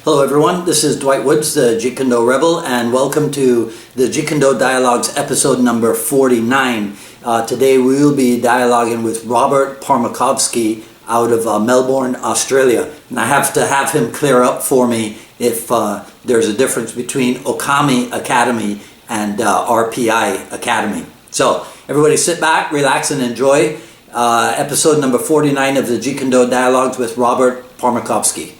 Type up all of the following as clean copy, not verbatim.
Hello everyone, this is Dwight Woods, the Jeet Kune Do Rebel, and welcome to the Jeet Kune Do Dialogues episode number 49. Today we will be dialoguing with Robert Parmakovski out of Melbourne, Australia. And I have to have him clear up for me if there's a difference between Okami Academy and RPI Academy. So everybody sit back, relax, and enjoy episode number 49 of the Jeet Kune Do Dialogues with Robert Parmakovski.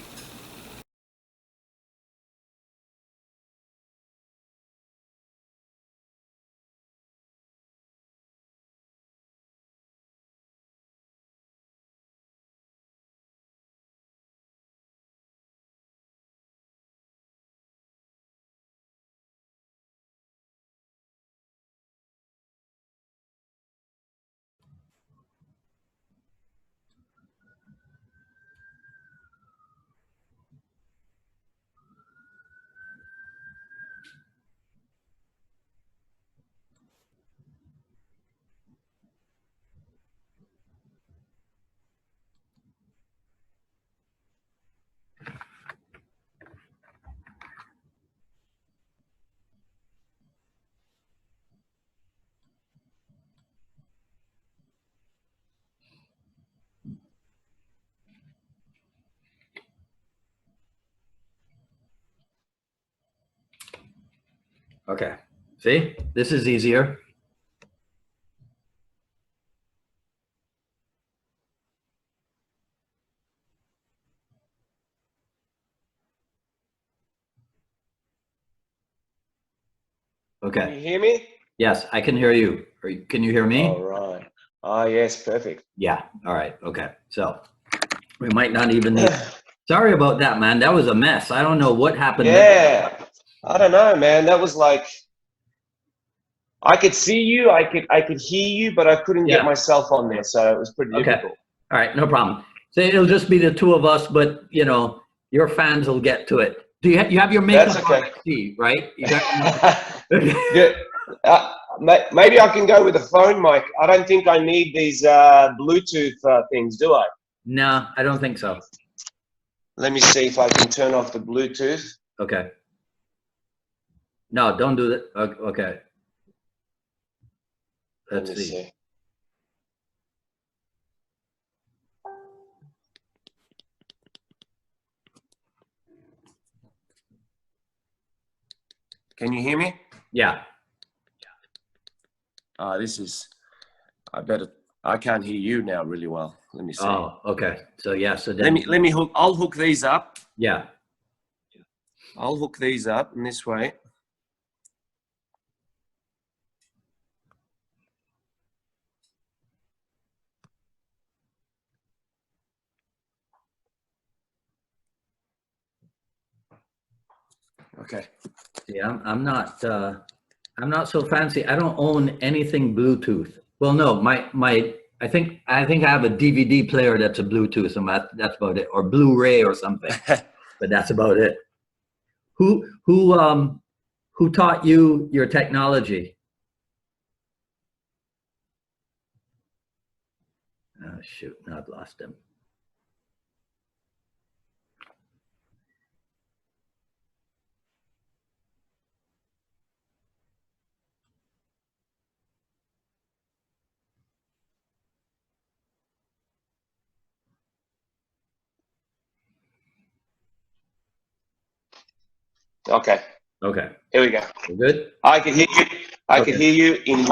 Okay, see, this is easier. Okay. Can you hear me? Yes, I can hear you. Can you hear me? All right. Ah, yes, perfect. Yeah, all right, okay. So we might not even need... Sorry about that, man. That was a mess. I don't know what happened there. Yeah, I don't know, man. That was like, I could see you, I could hear you, but I couldn't get myself on there, so it was pretty difficult. All right, no problem. So it'll just be the two of us, but you know, your fans will get to it. Do you have your makeup That's okay. on, right? You got yeah. Maybe I can go with a phone mic. I don't think I need these Bluetooth things, do I? No, I don't think so. Let me see if I can turn off the Bluetooth. Okay. No, don't do that. Okay. Let's see. Can you hear me? Yeah. This is, I can't hear you now really well. Let me see. Oh, okay. So yeah, so then I'll hook these up. Yeah. I'll hook these up in this way. Okay. Yeah, I'm not so fancy. I don't own anything Bluetooth. Well, no, I think I have a DVD player that's a Bluetooth, and that's about it, or Blu-ray or something. But that's about it. Who taught you your technology? Oh shoot, now I've lost him. Okay. Okay. Here we go. We're good? I can hear you. I can hear you in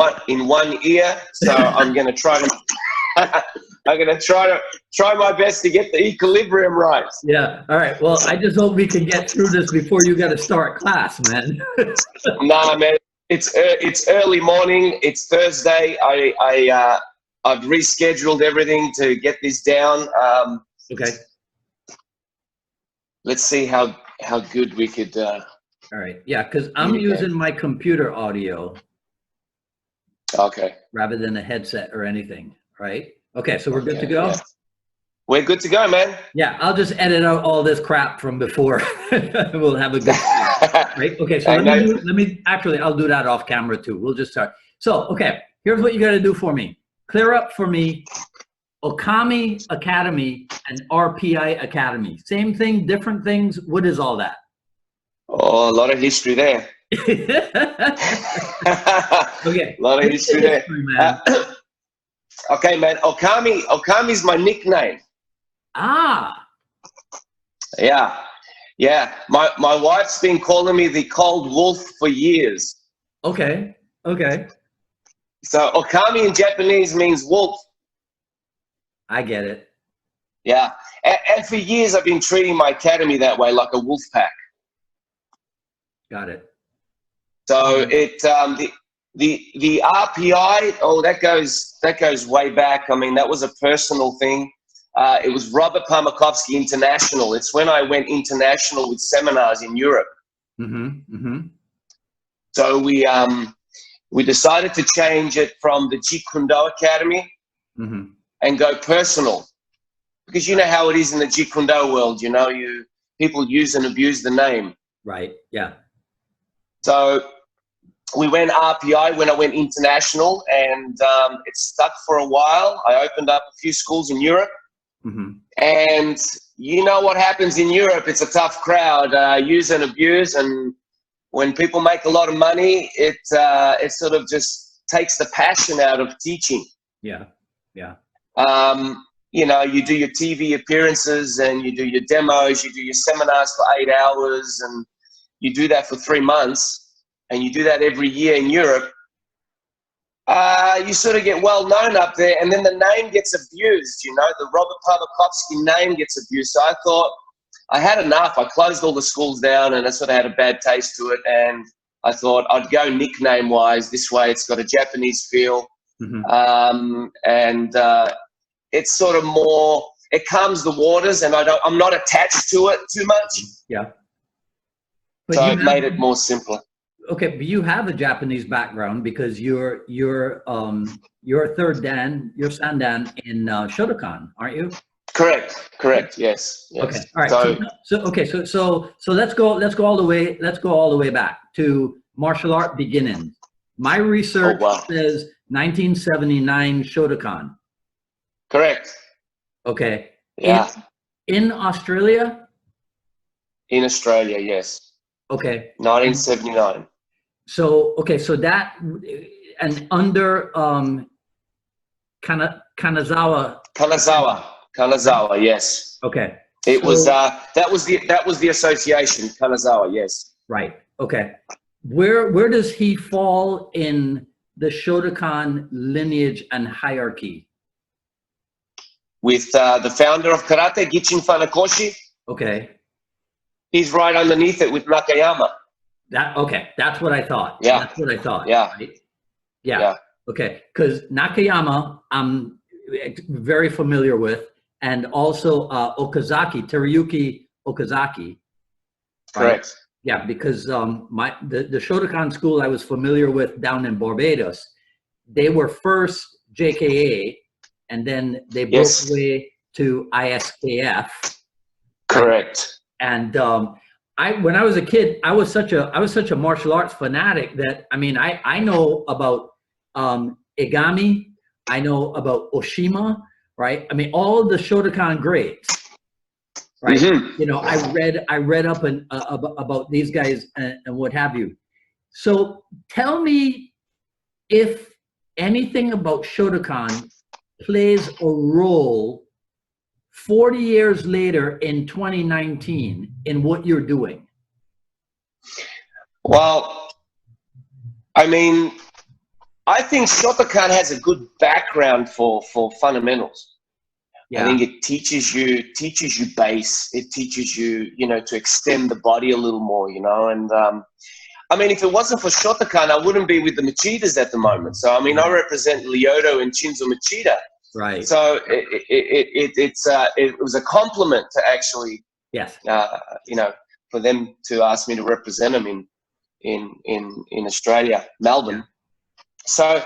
one ear. So I'm gonna try to try my best to get the equilibrium right. Yeah. All right. Well, I just hope we can get through this before you got to start class, man. Nah, man. It's early morning. It's Thursday. I've rescheduled everything to get this down. Okay. Let's see how good we could. All right. Yeah, because I'm using my computer audio. Okay. Rather than a headset or anything, right? Okay, so we're good to go? Yeah. We're good to go, man. Yeah, I'll just edit out all this crap from before. We'll have a good time, right? Okay, so actually, I'll do that off camera too. We'll just start. So, okay, here's what you got to do for me. Clear up for me Okami Academy and RPI Academy. Same thing, different things. What is all that? Oh, a lot of history there. Okay. A lot of history there. Man. Okay, man. Okami is my nickname. Ah. Yeah. Yeah. My wife's been calling me the Cold Wolf for years. Okay. Okay. So Okami in Japanese means wolf. I get it. Yeah. And for years I've been treating my academy that way, like a wolf pack. Got it. So the RPI, oh, that goes way back. I mean, that was a personal thing. It was Robert Parmakovski International. It's when I went international with seminars in Europe. Mm-hmm. Mm-hmm. So we decided to change it from the Jeet Kune Do Academy and go personal, because you know how it is in the Jeet Kune Do world. You know, people use and abuse the name. Right. Yeah. So we went RPI when I went international, and it stuck for a while. I opened up a few schools in Europe, and you know what happens in Europe? It's a tough crowd, use and abuse, and when people make a lot of money, it sort of just takes the passion out of teaching. Yeah, yeah. You know, you do your TV appearances and you do your demos, you do your seminars for 8 hours, and you do that for 3 months, and you do that every year in Europe. You sort of get well known up there, and then the name gets abused. You know, the Robert Parmakovski name gets abused. So I thought, I had enough. I closed all the schools down, and I sort of had a bad taste to it. And I thought I'd go nickname-wise. This way, it's got a Japanese feel, and it's sort of more. It calms the waters, and I'm not attached to it too much. Yeah. But so it made it more simpler. Okay, but you have a Japanese background because you're third dan, you're sandan in Shotokan, aren't you? Correct. Yes. Okay. All right. So let's go all the way back to martial art beginnings. My research says 1979 Shotokan. Correct. Okay. Yeah. In Australia? In Australia, yes. Okay. 1979. So that, and under Kanazawa, yes. Okay. It was that was the association, Kanazawa, yes. Right. Okay. Where does he fall in the Shotokan lineage and hierarchy? With the founder of karate, Gichin Funakoshi. Okay. He's right underneath it with Nakayama. That's what I thought. Yeah. That's what I thought. Yeah. Right? Yeah. Okay. Because Nakayama, I'm very familiar with, and also Okazaki, Teruyuki Okazaki. Right? Correct. Yeah, because the Shotokan school I was familiar with down in Barbados, they were first JKA, and then they broke away to ISKF. Correct. And when I was a kid, I was such a martial arts fanatic that, I mean, I know about Egami, I know about Oshima, right? I mean, all the Shotokan grades, right? You know, I read up about these guys and what have you. So tell me if anything about Shotokan plays a role 40 years later in 2019 in what you're doing. Well, I mean, I think Shotokan has a good background for fundamentals. Yeah. I think it teaches you base. It teaches you, you know, to extend the body a little more, you know. And I mean, if it wasn't for Shotokan, I wouldn't be with the Machidas at the moment. So I mean, I represent Lyoto and Shinzo Machida. Right. So it was a compliment to actually, yes, you know, for them to ask me to represent them in Australia, Melbourne. Yeah. So,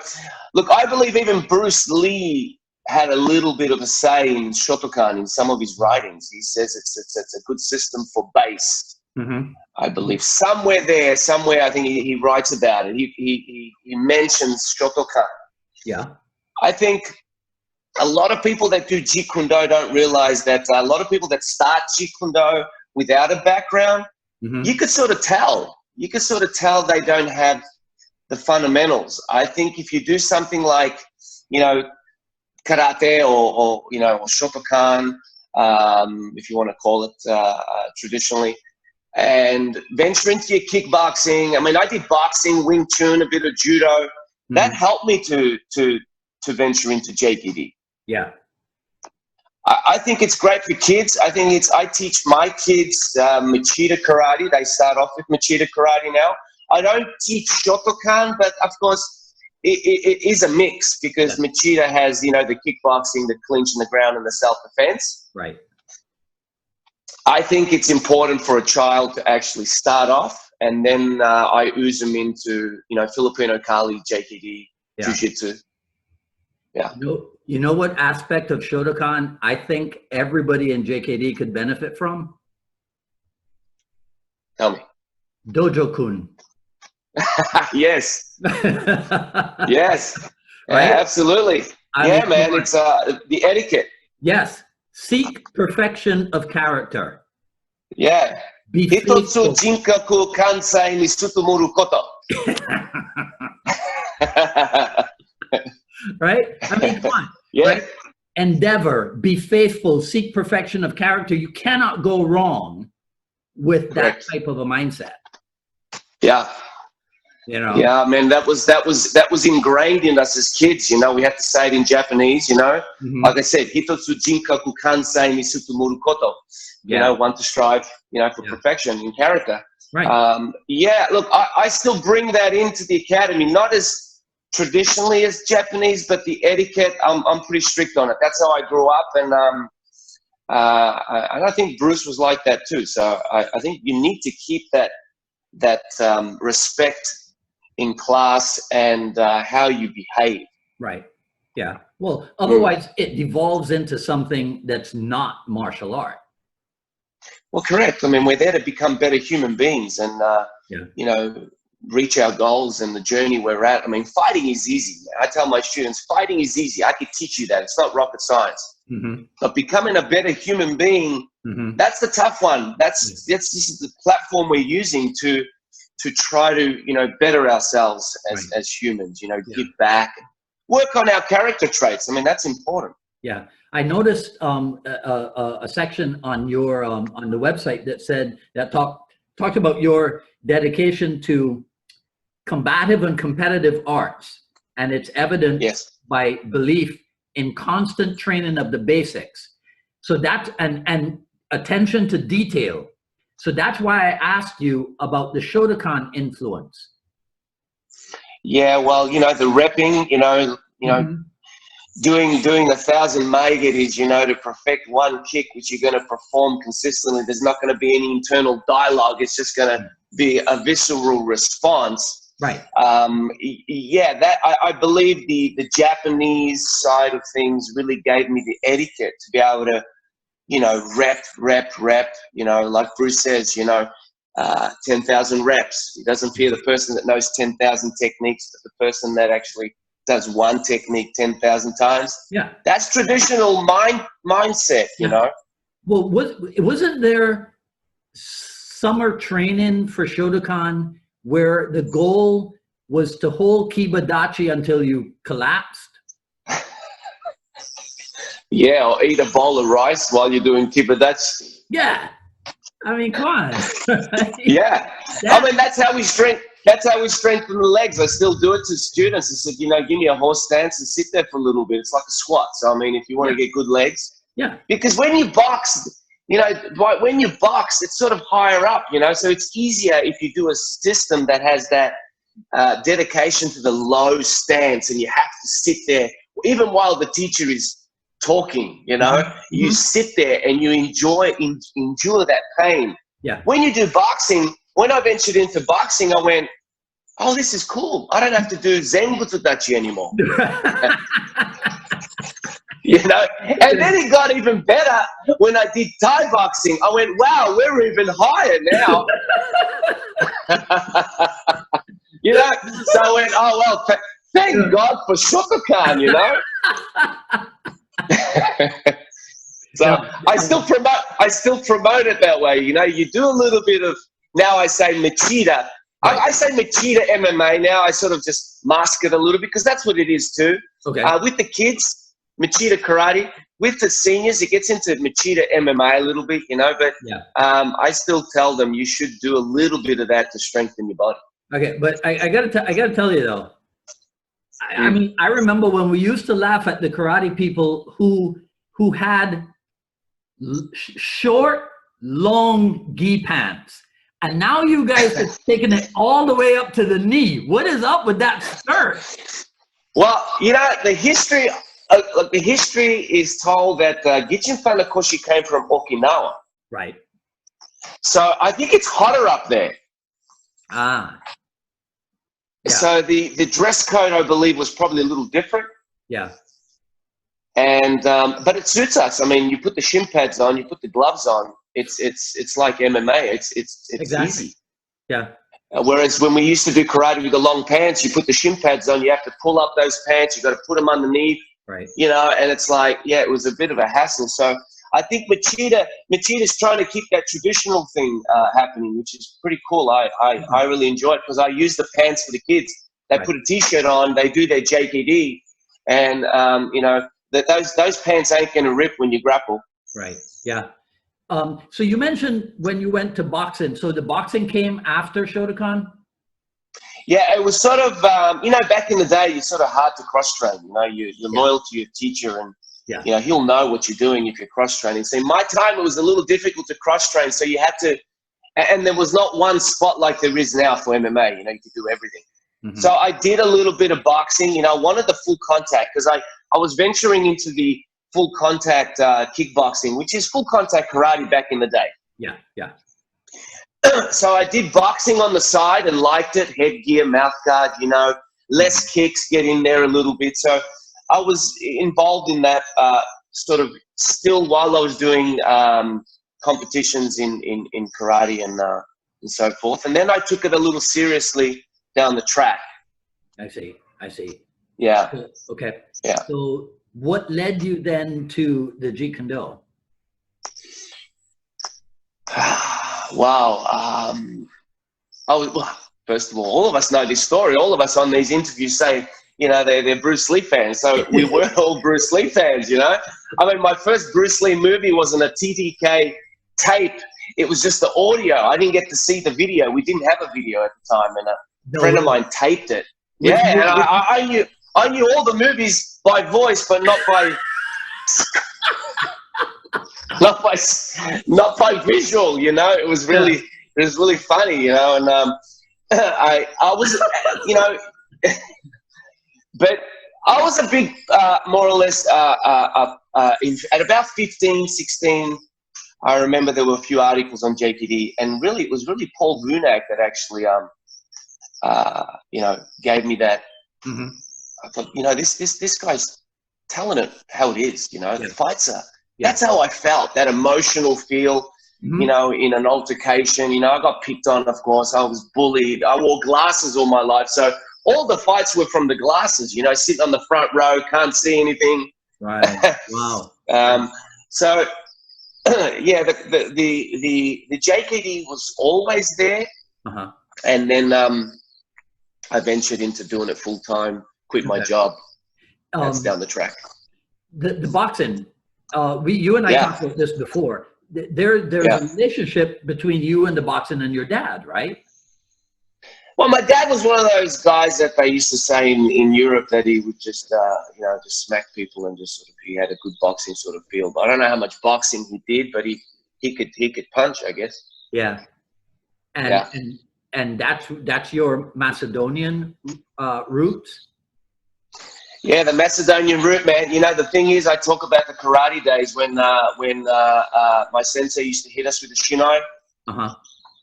look, I believe even Bruce Lee had a little bit of a say in Shotokan in some of his writings. He says it's a good system for base. I believe somewhere I think he writes about it. He mentions Shotokan. Yeah. I think a lot of people that do Jeet Kune Do don't realize that a lot of people that start Jeet Kune Do without a background, you could sort of tell. You could sort of tell they don't have the fundamentals. I think if you do something like, you know, karate or you know, or Shotokan, if you want to call it traditionally, and venture into your kickboxing. I mean, I did boxing, Wing Chun, a bit of judo. That helped me to venture into JKD. Yeah. I think it's great for kids. I teach my kids Machida Karate. They start off with Machida Karate now. I don't teach Shotokan, but of course it is a mix because Machida has, you know, the kickboxing, the clinch in the ground, and the self-defense. Right. I think it's important for a child to actually start off, and then I ooze them into, you know, Filipino Kali, JKD, Jiu-Jitsu. Yeah. You know what aspect of Shotokan I think everybody in JKD could benefit from? Tell me. Dojo-kun. Yes. Yes. Right? Absolutely. I mean, man, it's the etiquette. Yes. Seek perfection of character. Yeah. Hitotsu jinkaku kansai ni sutomuru koto. Right? I mean, come on. Yeah. Right? Endeavor, be faithful, seek perfection of character. You cannot go wrong with that type of a mindset. Yeah. You know? Yeah, man, that was ingrained in us as kids. You know, we had to say it in Japanese. You know, like I said, hitotsu jinkaku kansai ni sutomuru koto. You know, one to strive, you know, for perfection in character. Right. Yeah. Look, I still bring that into the academy, not as traditionally as Japanese, but the etiquette, I'm pretty strict on it. That's how I grew up, and I think Bruce was like that too. So I think you need to keep that respect in class and how you behave. Right. Yeah. Well, otherwise it devolves into something that's not martial art. Well, correct. I mean, we're there to become better human beings and, you know, reach our goals and the journey we're at. I mean, fighting is easy. I tell my students, fighting is easy. I could teach you that. It's not rocket science. But becoming a better human being, that's the tough one. This is the platform we're using to try to, you know, better ourselves as humans, you know, give back, work on our character traits. I mean, that's important. Yeah. I noticed a section on your on the website that said that talked about your dedication to combative and competitive arts, and it's evident by belief in constant training of the basics. So that's and attention to detail. So that's why I asked you about the Shotokan influence. Yeah, well, you know, the repping, you know, doing 1,000 maigeris, you know, to perfect one kick, which you're going to perform consistently. There's not going to be any internal dialogue. It's just going to be a visceral response. Right. Yeah, that I believe the Japanese side of things really gave me the etiquette to be able to, you know, rep, you know, like Bruce says, you know, 10,000 reps. He doesn't fear the person that knows 10,000 techniques, but the person that actually does one technique 10,000 times. Yeah. That's traditional mindset, you know. Well, wasn't there summer training for Shotokan where the goal was to hold Kibadachi until you collapsed? Yeah, or eat a bowl of rice while you're doing Kibadachi. Yeah. I mean, come on. Yeah. I mean, that's how we strengthen the legs. I still do it to students. I said, you know, give me a horse stance and sit there for a little bit. It's like a squat. So, I mean, if you want to get good legs. Yeah. Because when you box, you know, when you box, it's sort of higher up, you know. So it's easier if you do a system that has that dedication to the low stance, and you have to sit there even while the teacher is talking, you know. You sit there and you endure that pain. Yeah. When you do boxing, when I ventured into boxing, I went, oh, this is cool. I don't have to do Zenbutsudachi anymore. You know, and then it got even better when I did Thai boxing. I went, wow, we're even higher now. You know, so I went, oh, well, thank God for Shotokan, you know. So I still promote it that way. You know, you do a little bit of, now I say Machida. Right. I say Machida MMA now. I sort of just mask it a little bit because that's what it is too. Okay. With the kids, Machida Karate. With the seniors, it gets into Machida MMA a little bit, you know. But I still tell them you should do a little bit of that to strengthen your body. Okay, but I gotta tell you though. I mean, I remember when we used to laugh at the karate people who had short, long gi pants. And now you guys are taking it all the way up to the knee. What is up with that skirt? Well, you know, the history is told that Gichin Funakoshi came from Okinawa. Right. So I think it's hotter up there. Ah. Yeah. So the dress code, I believe, was probably a little different. Yeah. And but it suits us. I mean, you put the shin pads on, you put the gloves on. It's like MMA. It's exactly. easy. Yeah. Whereas when we used to do karate with the long pants, you put the shin pads on, you have to pull up those pants, you got to put them underneath. Right. You know, and it's like, yeah, it was a bit of a hassle. So I think Machida's trying to keep that traditional thing happening, which is pretty cool. I really enjoy it because I use the pants for the kids. They put a t-shirt on, they do their JKD, and you know, those pants ain't gonna rip when you grapple. Right. Yeah. So you mentioned when you went to boxing. So the boxing came after Shotokan? Yeah, it was sort of, you know, back in the day, you're sort of hard to cross-train. You know, you're loyal to your teacher, and, you know, he'll know what you're doing if you're cross-training. So in my time, it was a little difficult to cross-train. So you had to, and there was not one spot like there is now for MMA. You know, you could do everything. Mm-hmm. So I did a little bit of boxing. You know, I wanted the full contact because I was venturing into the full contact kickboxing, which is full contact karate back in the day. Yeah, yeah. So I did boxing on the side and liked it. Headgear, mouth guard, you know, less kicks, get in there a little bit. So I was involved in that sort of still while I was doing competitions in karate and so forth. And then I took it a little seriously down the track. I see. Yeah. Okay. Yeah. So what led you then to the Jeet Kune Do? Wow. Well, first of all of us know this story. All of us on these interviews say, you know, they're Bruce Lee fans. So we were all Bruce Lee fans, you know. I mean, my first Bruce Lee movie wasn't a TTK tape. It was just the audio. I didn't get to see the video. We didn't have a video at the time, and a friend of mine taped it. Yeah, and I knew all the movies by voice, but not by not by visual. You know, it was really funny. You know, and I was, you know, but I was a big, more or less, at about 15, 16. I remember there were a few articles on JPD, and really, it was really Paul Vunak that actually, you know, gave me that. Mm-hmm. I thought, you know, this guy's telling it how it is. You know, the fights are. That's how I felt. That emotional feel. Mm-hmm. You know, in an altercation. You know, I got picked on. Of course, I was bullied. I wore glasses all my life, so all the fights were from the glasses. You know, sitting on the front row, can't see anything. Right. Wow. So. Yeah, the JKD was always there, and then I ventured into doing it full time. Quit my job. That's down the track. The boxing, you and I talked about this before. There's a relationship between you and the boxing and your dad, right? Well, my dad was one of those guys that they used to say in Europe that he would just, you know, just smack people and just sort of, he had a good boxing sort of feel. But I don't know how much boxing he did, but he could punch, I guess. Yeah. And that's your Macedonian roots? Yeah, the Macedonian root, man. You know, the thing is, I talk about the karate days when my sensei used to hit us with a shinai.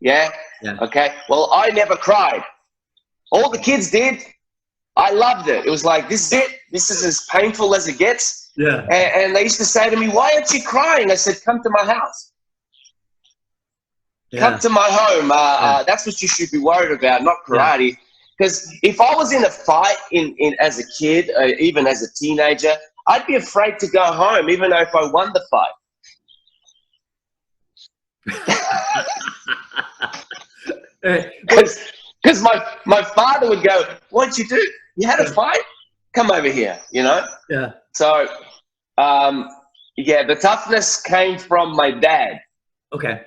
Yeah? Okay. Well, I never cried. All the kids did. I loved it. It was like, this is it. This is as painful as it gets. Yeah. And they used to say to me, why aren't you crying? I said, come to my house. Yeah. Come to my home. That's what you should be worried about, not karate. Because if I was in a fight as a kid, even as a teenager, I'd be afraid to go home, even though if I won the fight. Because my father would go, "What'd you do? You had a fight? Come over here," you know? Yeah. So, yeah, the toughness came from my dad. Okay.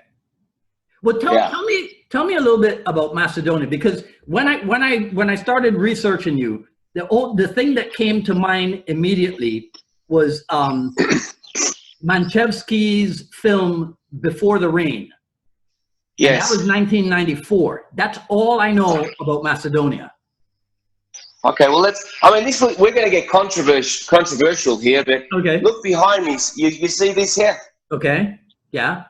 Well, tell me a little bit about Macedonia, because when I started researching you, the thing that came to mind immediately was Manchevsky's film Before the Rain. Yes. And that was 1994. That's all I know about Macedonia. Okay, well, we're going to get controversial here, but okay. Look behind me. You see this here? Okay, yeah.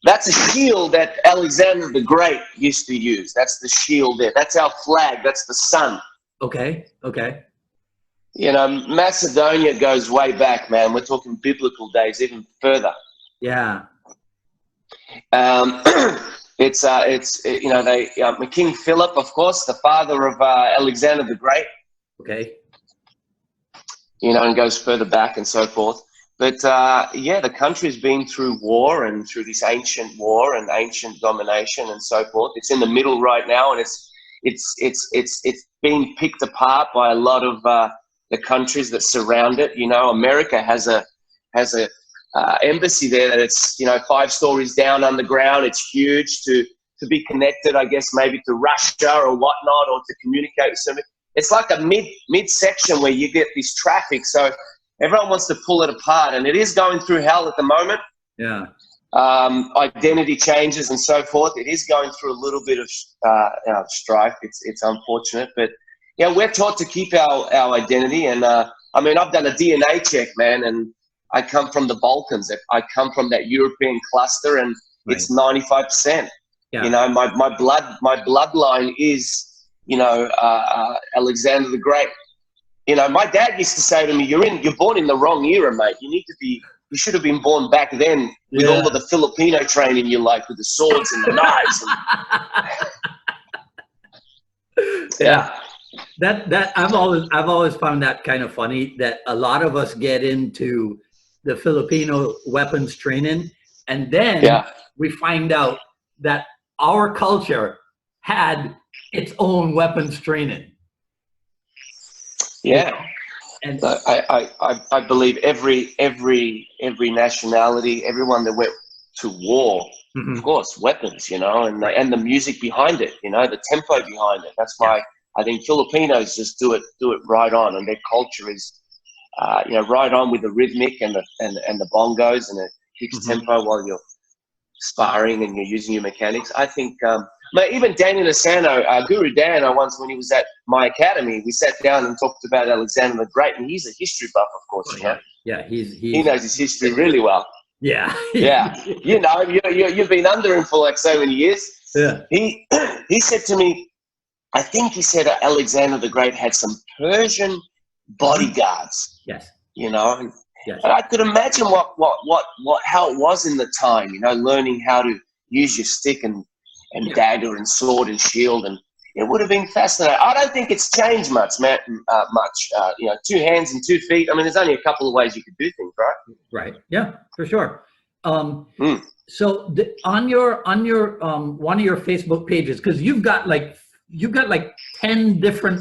That's a shield that Alexander the Great used to use. That's the shield there. That's our flag. That's the sun. Okay, okay. You know, Macedonia goes way back, man. We're talking biblical days, even further. Yeah. It's you know, King Philip, of course, the father of Alexander the Great. Okay. You know, and goes further back and so forth. But yeah, the country's been through war and through this ancient war and ancient domination and so forth. It's in the middle right now, and it's being picked apart by a lot of the countries that surround it. You know, America has a embassy there that it's, you know, 5 stories down underground. It's huge to be connected, I guess, maybe to Russia or whatnot, or to communicate with somebody. It's like a mid section where you get this traffic. So everyone wants to pull it apart, and it is going through hell at the moment. Yeah. Identity changes and so forth. It is going through a little bit of strife. It's unfortunate, but yeah, we're taught to keep our identity. And I mean, I've done a DNA check, man, and I come from the Balkans. I come from that European cluster, and it's 95%. Yeah. You know, my bloodline is, you know, Alexander the Great. You know, my dad used to say to me, "You're born in the wrong era, mate. You should have been born back then with all of the Filipino training you like, with the swords and the knives." And, yeah. That I've always found that kind of funny, that a lot of us get into the Filipino weapons training, and then we find out that our culture had its own weapons training. Yeah, and I believe every nationality, everyone that went to war, of course, weapons, you know, and the music behind it, you know, the tempo behind it. That's why I think Filipinos just do it right on, and their culture is, you know, right on with the rhythmic and the bongos, and it keeps tempo while you're sparring and you're using your mechanics. I think. Even Dan Inosanto, Guru Dan, once when he was at my academy, we sat down and talked about Alexander the Great, and he's a history buff, of course. You know? Yeah, he knows his history really well. Yeah, yeah. You know, you've been under him for like so many years. Yeah. He said to me, I think he said Alexander the Great had some Persian bodyguards. Yes. You know, and I could imagine how it was in the time. You know, learning how to use your stick and dagger and sword and shield, and it would have been fascinating. I don't think it's changed much, man. You know, 2 hands and 2 feet. I mean, there's only a couple of ways you could do things, right? Right. Yeah, for sure. So on your one of your Facebook pages, because you've got like 10 different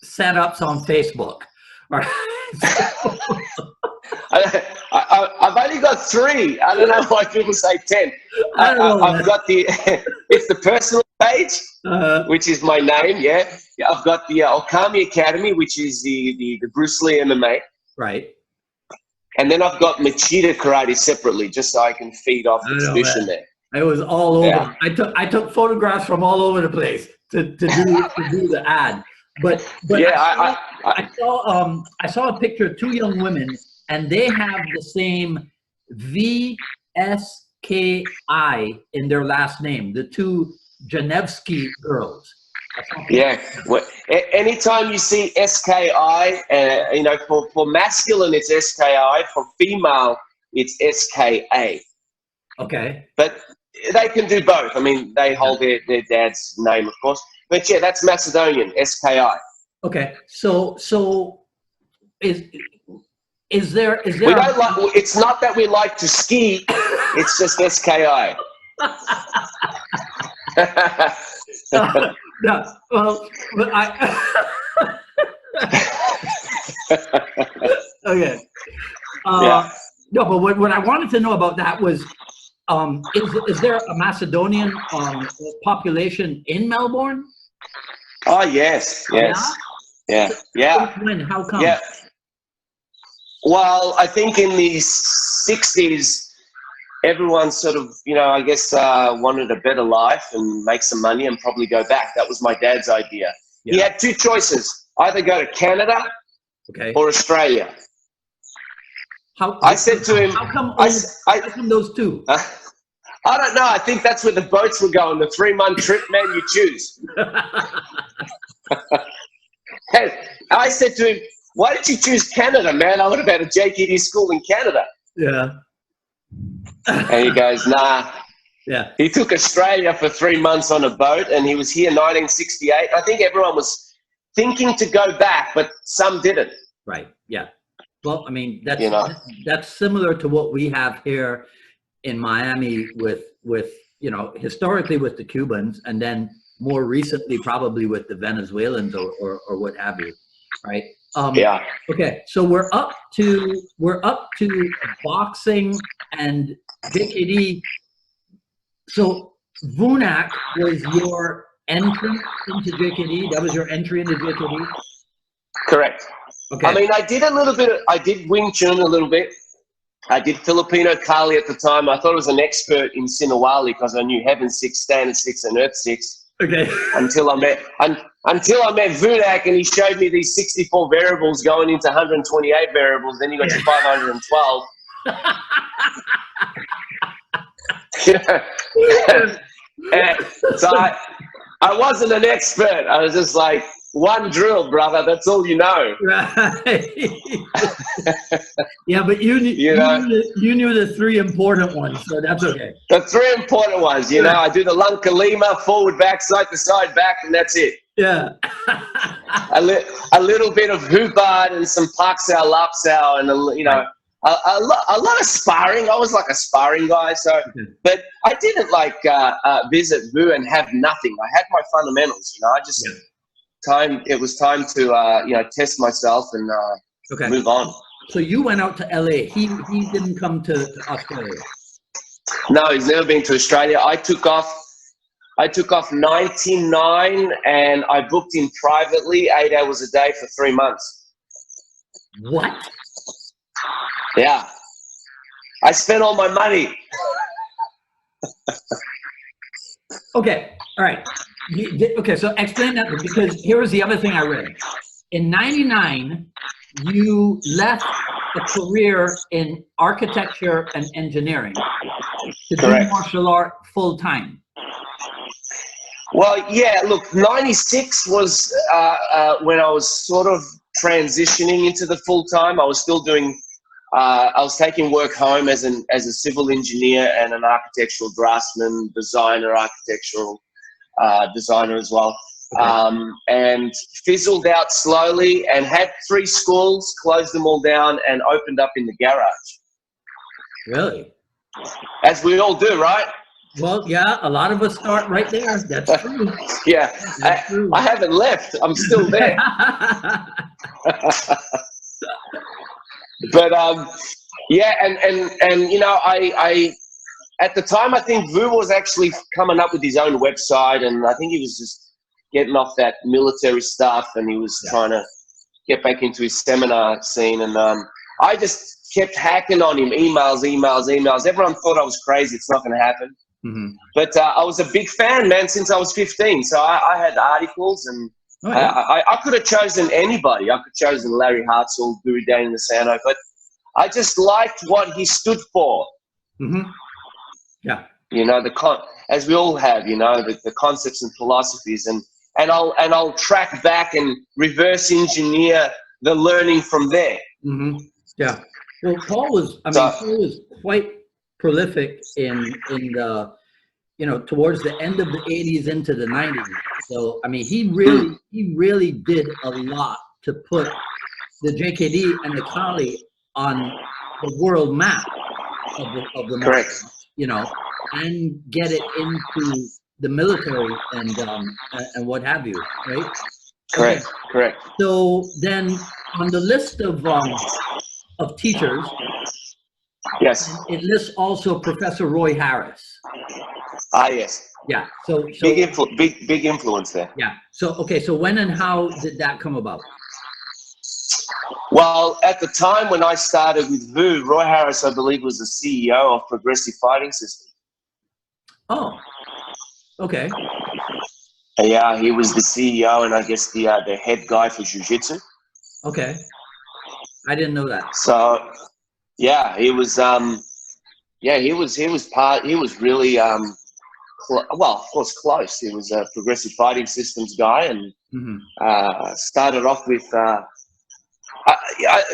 setups on Facebook. Right. I've only got 3. I don't know why people say 10. I've got it's the personal page, which is my name. Yeah. I've got the Okami Academy, which is the Bruce Lee MMA. Right. And then I've got Machida Karate separately, just so I can feed off the tradition there. It was all over. Yeah. I took photographs from all over the place to do the ad. But yeah, I saw a picture of 2 young women, and they have the same VSKI in their last name, the 2 Janevsky girls. Yeah. Well, anytime you see SKI, you know, for masculine it's SKI, for female it's SKA. Okay. But they can do both. I mean, they hold their dad's name, of course. But yeah, that's Macedonian, SKI. Okay, so is there We don't like. It's not that we like to ski. It's just SKI. No, well, but okay. Yeah. No, but what I wanted to know about that was, is there a Macedonian population in Melbourne? Oh yes, yes, yeah. When? How come? Yeah. Well, I think in the 60s, everyone sort of, I guess, wanted a better life and make some money and probably go back. That was my dad's idea. Yeah. He had two choices: either go to Canada, or Australia. I said to him, how come those two? I don't know. I think that's where the boats were going. The 3-month trip, man, you choose. I said to him, why did you choose Canada, man? I would have had a JKD school in Canada. Yeah. And he goes, nah. Yeah. He took Australia for 3 months on a boat, and he was here in 1968. I think everyone was thinking to go back, but some didn't. Right. Yeah. Well, I mean, that's similar to what we have here in Miami with historically with the Cubans, and then more recently probably with the Venezuelans or what have you, right? Yeah. Okay, so we're up to boxing and JKD. So Vunak was your entry into JKD. That was your entry into JKD. Correct. Okay. I mean, I did Wing Chun a little bit. I did Filipino Kali at the time. I thought I was an expert in Sinawali because I knew Heaven 6, Standard 6, and Earth 6. Okay. Until I met Vunak, and he showed me these 64 variables going into 128 variables. Then you got to 512. And so I wasn't an expert. I was just like, one drill, brother. That's all you know. Right. Yeah, but you knew the 3 important ones, so that's okay. The 3 important ones, I do the Lunka Lima, forward, back, side to side, back, and that's it. Yeah. a little bit of Hubad and some Paksao, Lapsao, and a lot of sparring. I was like a sparring guy, so but I didn't visit Vu and have nothing. I had my fundamentals. I just. It was time to test myself and move on. So you went out to LA. He didn't come to Australia. No, he's never been to Australia. I took off 99 and I booked in privately 8 hours a day for 3 months. What? Yeah. I spent all my money. Okay. All right. Okay, so explain that, because here was the other thing I read. In 99, you left a career in architecture and engineering to do martial art full time. Well, yeah, look, 96 was when I was sort of transitioning into the full time. I was still doing, I was taking work home as a civil engineer and an architectural draftsman, designer, architectural designer as well. Okay. And fizzled out slowly and had 3 schools, closed them all down and opened up in the garage. Really? As we all do, right? Well, yeah, a lot of us start right there. That's true. Yeah, that's true. I haven't left. I'm still there. But yeah, and I at the time, I think Vu was actually coming up with his own website, and I think he was just getting off that military stuff, and he was trying to get back into his seminar scene. And I just kept hacking on him, emails. Everyone thought I was crazy. It's not going to happen. Mm-hmm. But I was a big fan, man, since I was 15. So I had articles, and I could have chosen anybody. I could have chosen Larry Hartzell, Guru Dan Inosanto, but I just liked what he stood for. Mm-hmm. Yeah. As we all have, the concepts and philosophies, and I'll track back and reverse engineer the learning from there. Mm-hmm. Yeah. Well, Paul was quite prolific in the towards the end of the 80s into the 90s. So, I mean, he really did a lot to put the JKD and the Kali on the world map of the Correct. and get it into the military and what have you, right? Correct. Okay. Correct. So then on the list of teachers, yes, it lists also Professor Roy Harris. Yes. Yeah. So big influence there. Yeah. So okay. So when and how did that come about? Well, at the time when I started with VU, Roy Harris, I believe, was the CEO of Progressive Fighting System. Oh. Okay. Yeah, he was the CEO and I guess the head guy for Jiu-Jitsu. Okay. I didn't know that. So, yeah, he was he was really well, of course, close. He was a Progressive Fighting Systems guy and started off with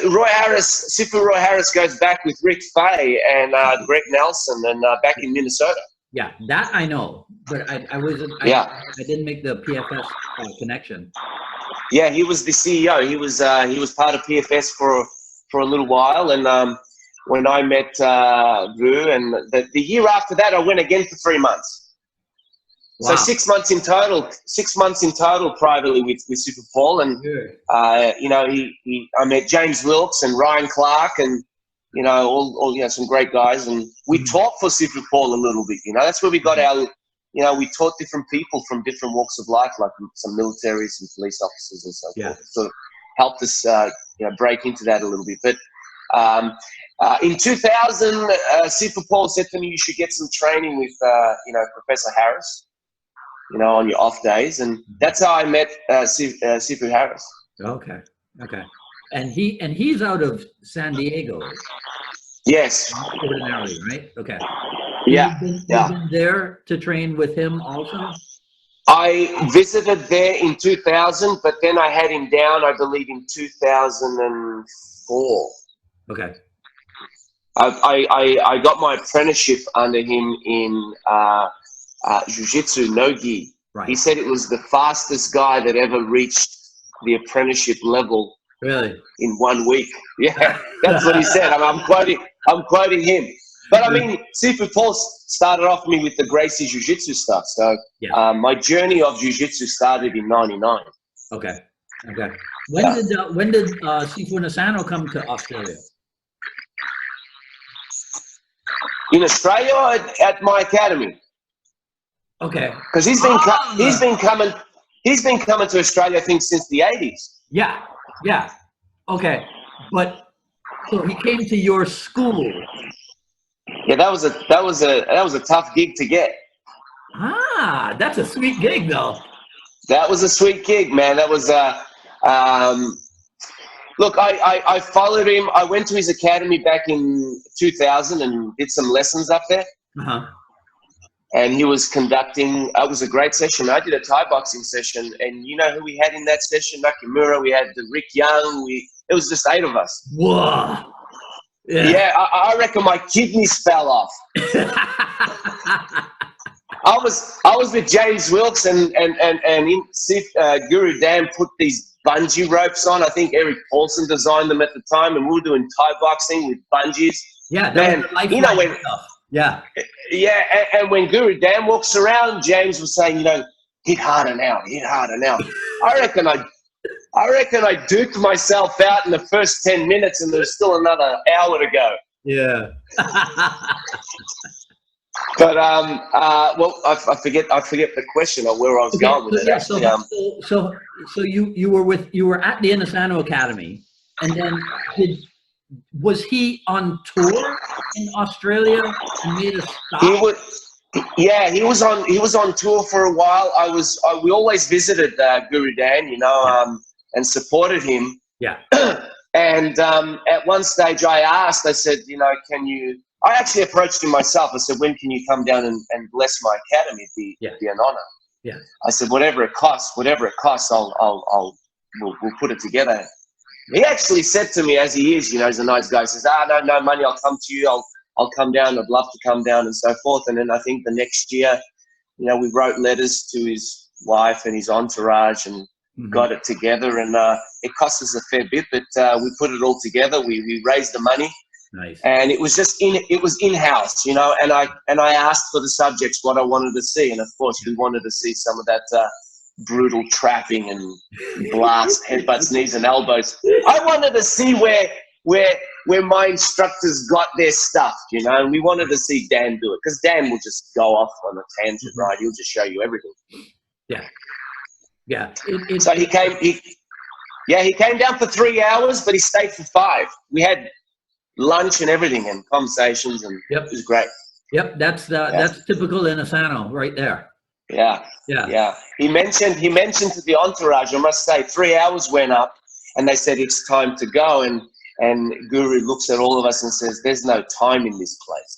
Roy Harris. Sifu Roy Harris goes back with Rick Fay and Greg Nelson and back in Minnesota. Yeah, that I know, but I wasn't. I didn't make the PFS connection. Yeah, he was the CEO. He was part of PFS for a little while, and when I met VU, and the year after that, I went again for 3 months. Wow. So 6 months in total. 6 months in total privately with Super Paul, and I met James Wilkes and Ryan Clark and. All some great guys, and we taught for Super Paul a little bit. That's where we got our. We taught different people from different walks of life, like some military, some police officers, and so forth. So it helped us, break into that a little bit. But in 2000, Super Paul said to me, "You should get some training with, Professor Harris, on your off days," and that's how I met Sifu Harris. Okay. And he's out of San Diego. Yes. Ordinarily, right? Okay. Yeah. You've been there to train with him also? I visited there in 2000, but then I had him down, I believe, in 2004. Okay. I got my apprenticeship under him in Jiu-Jitsu no-gi. Right. He said it was the fastest guy that ever reached the apprenticeship level. Really? In 1 week. Yeah, that's what he said. I'm quoting him. But I mean, Sifu Paul started off me with the Gracie Jiu-Jitsu stuff. So my journey of Jiu-Jitsu started in '99. Okay. When did Sifu Inosanto come to Australia? In Australia or at my academy? Okay. Because he's been coming to Australia, I think, since the '80s. Yeah. Okay. But so he came to your school. Yeah, that was a tough gig to get. That's a sweet gig though. That was a sweet gig, man. That was look, I followed him. I went to his academy back in 2000 and did some lessons up there. And he was conducting, it was a great session. I did a Thai boxing session, and you know who we had in that session? Nakamura, we had Rick Young, it was just 8 of us. Whoa. Yeah, I reckon my kidneys fell off. I was with James Wilkes and Guru Dan put these bungee ropes on. I think Eric Paulson designed them at the time, and we were doing Thai boxing with bungees. Yeah, man, you know when stuff. Yeah. Yeah, and when Guru Dan walks around, James was saying, hit harder now. I reckon I duked myself out in the first 10 minutes, and there's still another hour to go. Yeah. But well, I forget the question or where I was going with it. So you were at the Inosanto Academy, and then was he on tour in Australia and made a stop? He was on tour for a while. We always visited Guru Dan, and supported him. Yeah. And at one stage I said, I actually approached him myself. I said, when can you come down and bless my academy? It'd be an honor. Yeah. I said, whatever it costs, we'll put it together. He actually said to me, as he is, he's a nice guy. He says, no money, I'll come to you. I'll come down. I'd love to come down, and so forth. And then I think the next year, you know, we wrote letters to his wife and his entourage and got it together. And it cost us a fair bit, but we put it all together. We raised the money. Nice. And it was just in-house, you know, and I asked for the subjects what I wanted to see, and of course we wanted to see some of that brutal trapping and blast, headbutts, knees and elbows. I wanted to see where my instructors got their stuff, you know, and we wanted to see Dan do it, because Dan will just go off on a tangent, right? He'll just show you everything. Yeah. Yeah. So he came down for 3 hours, but he stayed for 5. We had lunch and everything and conversations, and it was great. Yep, that's typical Inosanto right there. Yeah. He mentioned to the entourage, I must say, 3 hours went up and they said it's time to go, and Guru looks at all of us and says, there's no time in this place.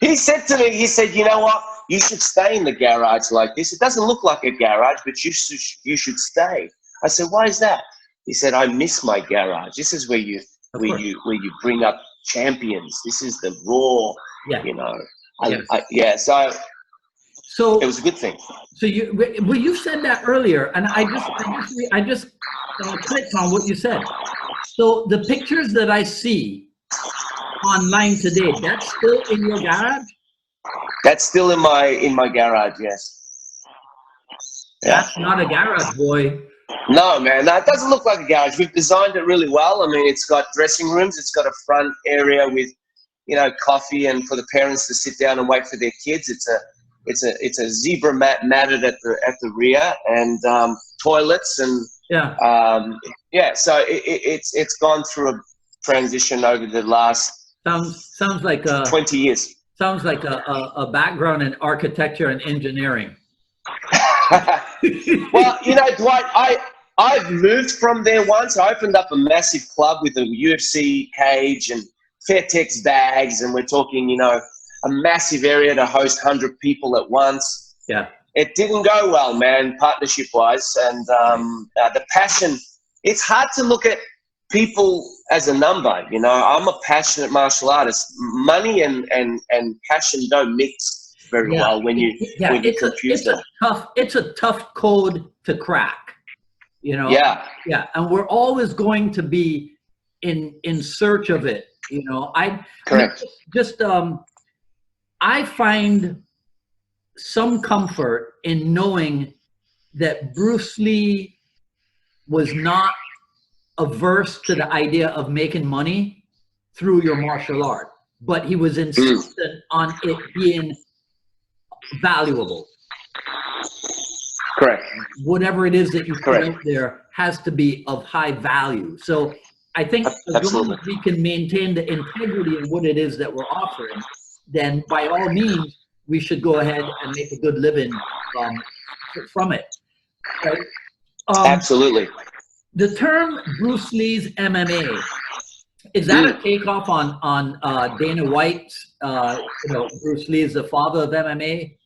He said to me, he said, you know what, you should stay in the garage like this. It doesn't look like a garage, but you should stay. I said, why is that? He said, I miss my garage. This is where you bring up champions. This is the raw, you know. So it was a good thing. So you said that earlier, and I just clicked on what you said. So the pictures that I see online today, that's still in your garage? That's still in my garage, yes. That's not a garage, boy. No, man, it doesn't look like a garage. We've designed it really well. I mean, it's got dressing rooms. It's got a front area with, you know, coffee and for the parents to sit down and wait for their kids. It's a zebra mat matted at the rear, and toilets and So it's gone through a transition over the last sounds like 20 years. Sounds like a background in architecture and engineering. Well, you know, Dwight, I've moved from there once. I opened up a massive club with a UFC cage and Fairtex bags, and we're talking, you know, a massive area to host 100 people at once. Yeah. It didn't go well, man, partnership-wise. And the passion, it's hard to look at people as a number, you know. I'm a passionate martial artist. Money and passion don't mix very well when you confuse them. It's a tough code to crack, you know. Yeah, and we're always going to be in search of it, you know. Correct. I find some comfort in knowing that Bruce Lee was not averse to the idea of making money through your martial art, but he was insistent on it being valuable. Correct. Whatever it is that you put out there has to be of high value. So I think as long as we can maintain the integrity in what it is that we're offering, then by all means, we should go ahead and make a good living from it. Right? Absolutely. The term Bruce Lee's MMA, is that a takeoff on Dana White's, you know, Bruce Lee is the father of MMA?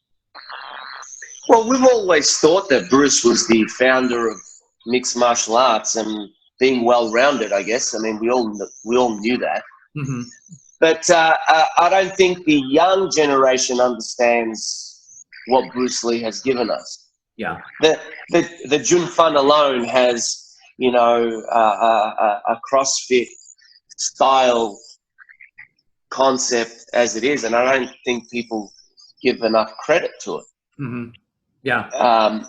Well, we've always thought that Bruce was the founder of mixed martial arts and being well-rounded, I guess. I mean, we all knew that. Mm-hmm. But I don't think the young generation understands what Bruce Lee has given us. Yeah. The Jun Fun alone has, you know, a CrossFit style concept as it is, and I don't think people give enough credit to it. Mm-hmm. Yeah.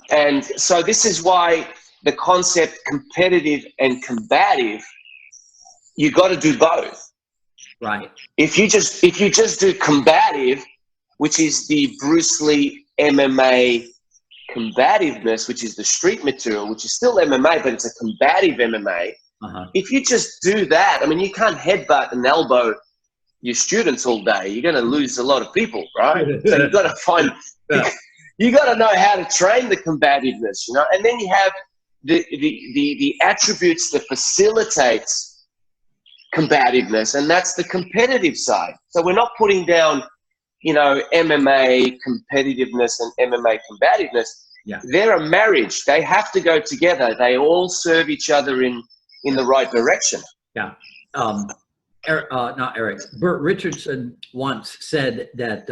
And so this is why the concept competitive and combative, you got to do both. Right. If you just do combative, which is the Bruce Lee MMA combativeness, which is the street material, which is still MMA, but it's a combative MMA. Uh-huh. If you just do that, I mean, you can't headbutt and elbow your students all day. You're going to lose a lot of people, right? So you've got to find, you got to know how to train the combativeness, you know, and then you have the attributes that facilitates combativeness, and that's the competitive side. So we're not putting down, you know, MMA competitiveness and MMA combativeness. Yeah. They're a marriage. They have to go together. They all serve each other in in the right direction. Yeah. Not Eric. Bert Richardson once said that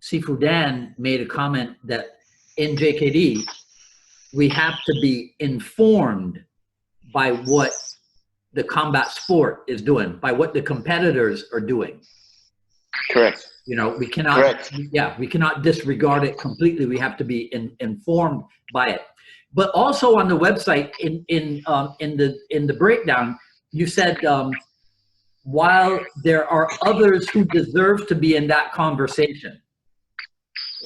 Sifu Dan made a comment that in JKD, we have to be informed by what the combat sport is doing, by what the competitors are doing. Correct. You know, we cannot. Correct. Yeah, we cannot disregard it completely. We have to be informed by it. But also on the website, in the breakdown, you said while there are others who deserve to be in that conversation,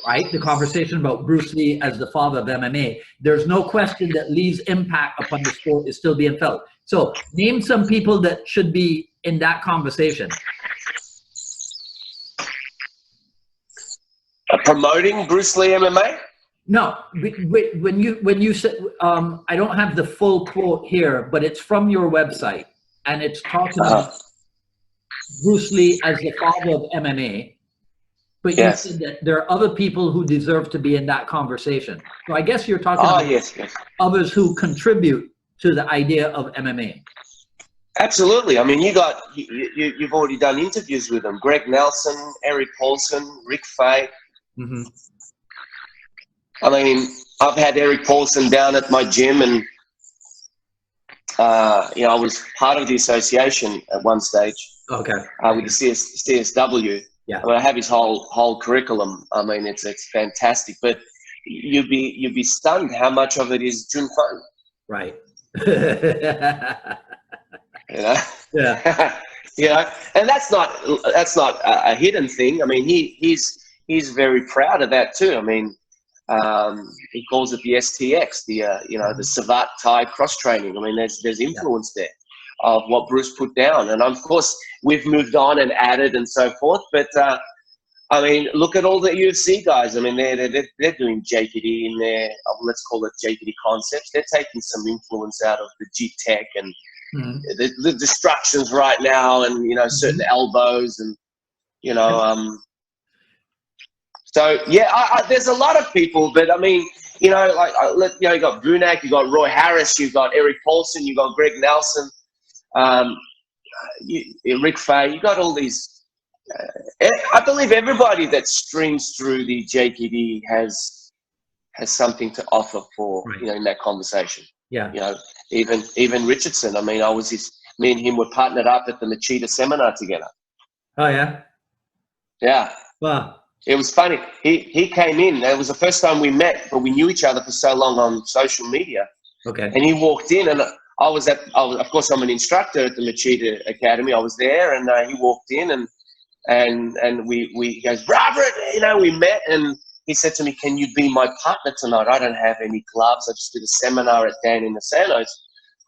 right? The conversation about Bruce Lee as the father of MMA. There's no question that Lee's impact upon the sport is still being felt. So name some people that should be in that conversation. Promoting Bruce Lee MMA? No, when you said, I don't have the full quote here, but it's from your website, and it's talking about Bruce Lee as the father of MMA. But you said that there are other people who deserve to be in that conversation. So I guess you're talking about others who contribute to the idea of MMA. Absolutely. I mean, you've already done interviews with them. Greg Nelson, Eric Paulson, Rick Fay. Mm-hmm. I mean, I've had Eric Paulson down at my gym, and you know, I was part of the association at one stage. Okay. With the CSW. Yeah. I mean, I have his whole curriculum. I mean, it's fantastic. But you'd be stunned how much of it is Jun Fun. Right. You know. Yeah. You know, and that's not a hidden thing. I mean, he's very proud of that too. I mean, he calls it the STX, the Savat Thai cross training. I mean, there's influence there of what Bruce put down, and of course we've moved on and added and so forth. But I mean, look at all the UFC guys. I mean, they're doing JKD in their, let's call it JKD concepts. They're taking some influence out of the Jeet Tech and the distractions right now, and you know, certain elbows, and you know, so yeah, there's a lot of people. But I mean, you know, like you know, you got Vunak, you got Roy Harris, you got Eric Paulson, you got Greg Nelson, Rick Fay. You got all these. I believe everybody that streams through the JKD has something to offer for you know, in that conversation. Yeah. You know, even Richardson. I mean, me and him were partnered up at the Machida seminar together. Oh yeah. Yeah. Wow. It was funny. He came in. It was the first time we met, but we knew each other for so long on social media. Okay. And he walked in, and of course, I'm an instructor at the Machida Academy. I was there, and he walked in, and he goes, Robert, you know, we met, and he said to me, can you be my partner tonight? I don't have any gloves. I just did a seminar at Dan Inosanto's.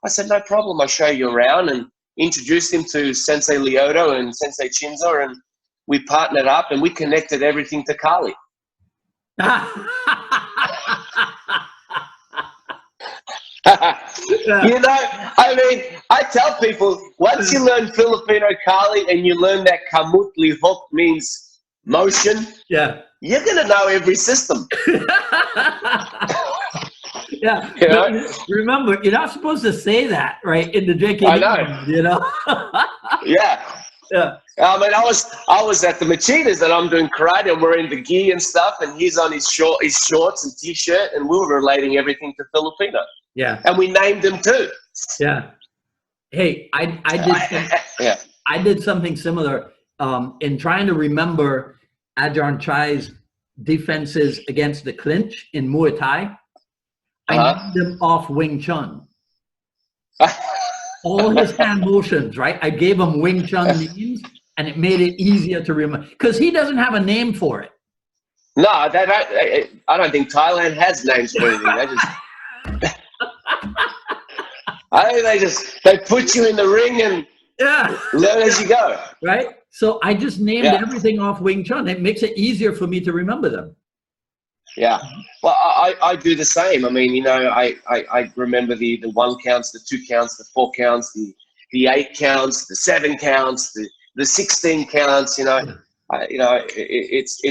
I said, no problem. I'll show you around, and introduced him to Sensei Lyoto and Sensei Chinzo, and we partnered up, and we connected everything to Kali. You know, I mean, I tell people, once you learn Filipino Kali and you learn that kamutli hook means motion, you're going to know every system. Yeah. You know? Remember, you're not supposed to say that, right, in the JKD. I know. You know? Yeah. Yeah. I mean, I was at the Machidas, and I'm doing karate, and we're in the gi and stuff, and he's on his shorts and t-shirt, and we were relating everything to Filipino. Yeah. And we named him too. Yeah. Hey, I did something similar in trying to remember Ajahn Chai's defenses against the clinch in Muay Thai. I named him off Wing Chun. All his hand motions, right? I gave him Wing Chun names, and it made it easier to remember because he doesn't have a name for it. No, I don't think Thailand has names for anything. They just, I think they put you in the ring and learn as you go. Right. So I just named everything off Wing Chun. It makes it easier for me to remember them. Yeah. Well, I do the same. I mean, you know, I remember the 1 counts, the 2 counts, the 4 counts, the 8 counts, the 7 counts, the 16 counts. You know, it's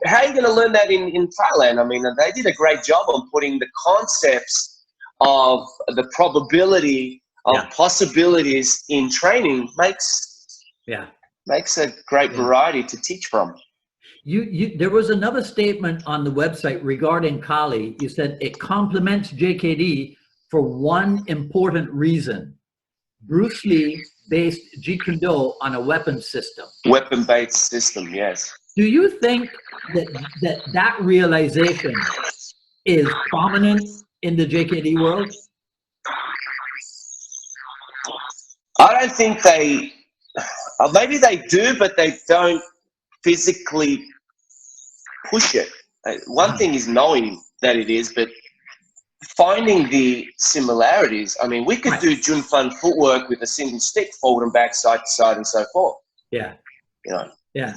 how are you going to learn that in Thailand? I mean, they did a great job on putting the concepts of the probability possibilities in training makes a great variety to teach from. There was another statement on the website regarding Kali. You said it complements JKD for one important reason. Bruce Lee based Jeet Kune Do on a weapon system. Weapon-based system, yes. Do you think that realization is prominent in the JKD world? I don't think they, maybe they do, but they don't physically push it. One thing is knowing that it is, but finding the similarities. I mean, we could do Jun Fan footwork with a single stick, forward and back, side to side, and so forth. Yeah. You know. Yeah.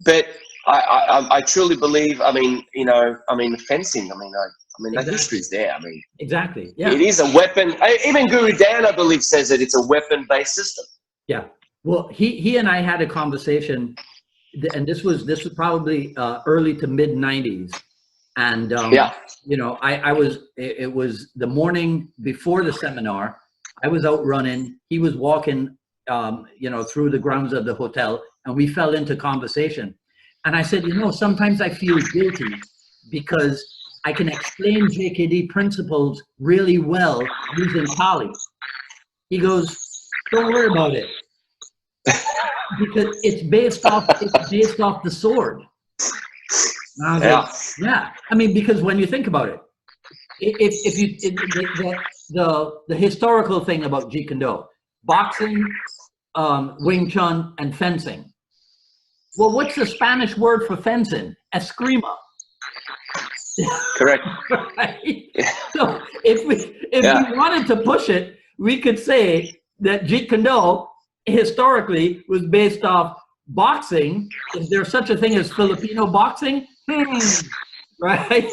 But I truly believe. I mean, you know, fencing. I mean, the history's there. I mean, exactly. Yeah. It is a weapon. Even Guru Dan, I believe, says that it's a weapon-based system. Yeah. Well, he and I had a conversation, and this was probably early to mid '90s, and you know, it was the morning before the seminar. I was out running. He was walking, you know, through the grounds of the hotel, and we fell into conversation. And I said, you know, sometimes I feel guilty because I can explain JKD principles really well using Kali. He goes, don't worry about it, because it's based off the sword. And I was like, yeah. I mean, because when you think about it, the historical thing about Jeet Kune Do, boxing, Wing Chun, and fencing. Well, what's the Spanish word for fencing? Eskrima. Correct. Right? So if we wanted to push it, we could say that Jeet Kune Do historically was based off boxing. Is there such a thing as Filipino boxing? Right?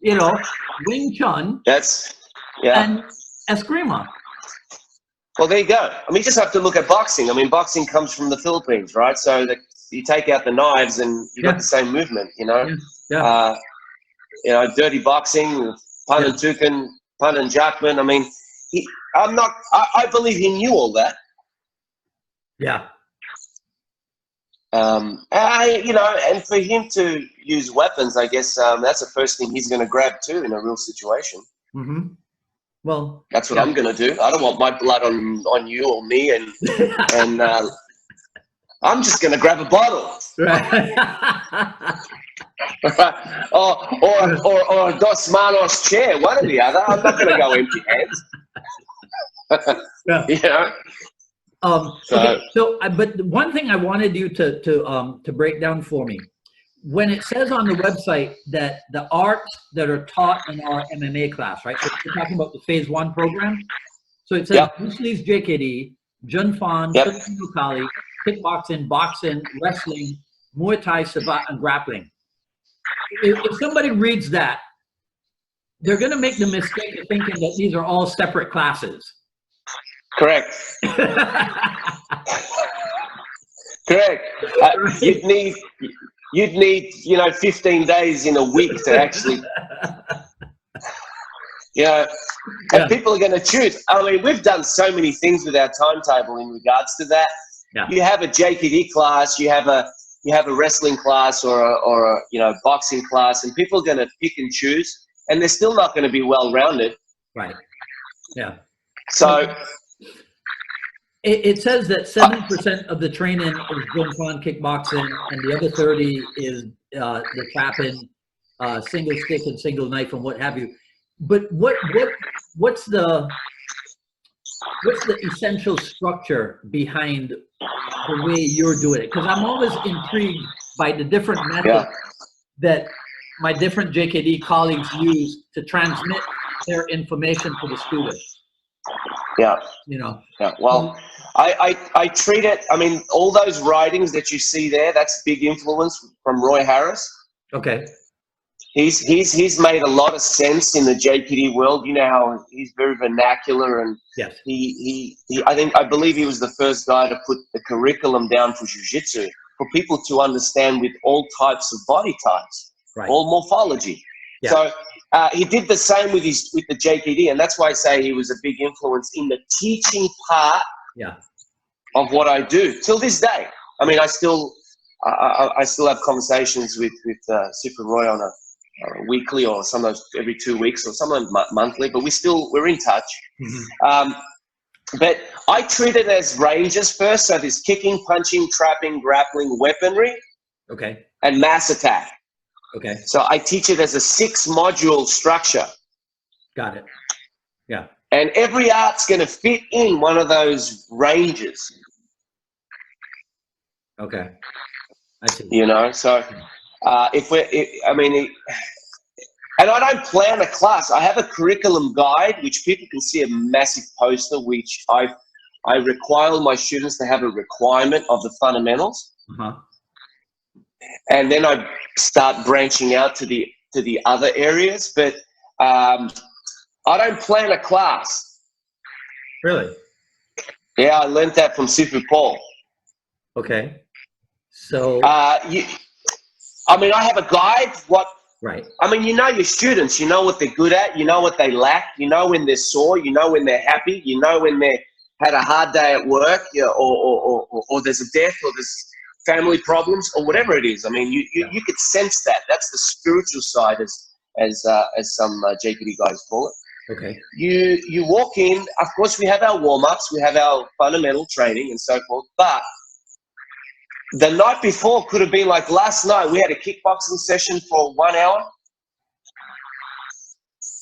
You know, Wing Chun. And Eskrima. Well, there you go. I mean, you just have to look at boxing. I mean, boxing comes from the Philippines, right? So you take out the knives and you got the same movement, you know? You know, dirty boxing, Pan and Tukan, Pan and Jackman. I mean, I believe he knew all that. Yeah. You know, and for him to use weapons, I guess that's the first thing he's going to grab too in a real situation. Mm-hmm. Well, that's what I'm going to do. I don't want my blood on you or me, and I'm just going to grab a bottle. Right. or a Dos Manos chair, one or the other. I'm not going to go empty hands. You know. But one thing I wanted you to break down for me, when it says on the website that the arts that are taught in our MMA class, right? So we're talking about the Phase 1 program. So it says Bruce Lee's JKD, Jun Fan, Filipino Kali, kickboxing, boxing, wrestling, Muay Thai, Sabat, and grappling. If somebody reads that, they're going to make the mistake of thinking that these are all separate classes. Correct. Correct. You'd need, you know, 15 days in a week to actually, you know, and people are going to choose. I mean, we've done so many things with our timetable in regards to that. Yeah. You have a JKD class, you have a wrestling class or a you know, boxing class, and people are going to pick and choose, and they're still not going to be well rounded. Right. Yeah. So it says that 70% of the training is Jun Fan kickboxing, and the other 30 is the trapping, single stick and single knife and what have you. But what's the essential structure behind the way you're doing it? Because I'm always intrigued by the different methods that my different JKD colleagues use to transmit their information to the students. Yeah. You know. Yeah. Well, I treat it. I mean, all those writings that you see there, that's big influence from Roy Harris. Okay. He's made a lot of sense in the JKD world. You know how he's very vernacular, and I believe he was the first guy to put the curriculum down for jiu-jitsu for people to understand with all types of body types, all morphology. Yeah. So he did the same with the JKD, and that's why I say he was a big influence in the teaching part of what I do till this day. I mean, I still have conversations with Super Roy on a weekly, or sometimes every 2 weeks, or sometimes monthly, but we're in touch. But I treat it as ranges first. So there's kicking, punching, trapping, grappling, weaponry, and mass attack. So I teach it as a 6-module structure. Got it. Yeah. And every art's going to fit in one of those ranges. Okay. I see. You know, so and I don't plan a class. I have a curriculum guide, which people can see, a massive poster, which I require my students to have a requirement of the fundamentals. And then I start branching out to the other areas. But I don't plan a class. Really? Yeah, I learned that from Super Paul. Okay. So I have a guide. Right. I mean, you know your students, you know what they're good at, you know what they lack, you know when they're sore, you know when they're happy, you know when they had a hard day at work, or there's a death, or there's family problems, or whatever it is. I mean, you could sense that. That's the spiritual side, as some JPD guys call it. Okay. You walk in. Of course, we have our warm-ups, we have our fundamental training and so forth, but the night before could have been like last night. We had a kickboxing session for 1 hour.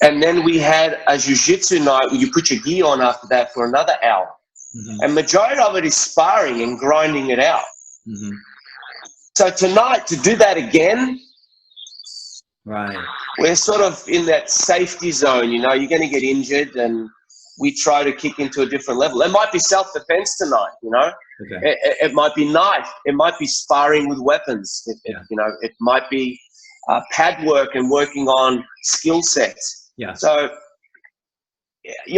And then we had a jiu-jitsu night where you put your gi on after that for another hour. And majority of it is sparring and grinding it out. So tonight, to do that again, we're sort of in that safety zone. You know, you're going to get injured, and we try to kick into a different level. It might be self-defense tonight, you know. It might be knife. It might be sparring with weapons. You know, it might be pad work and working on skill sets. So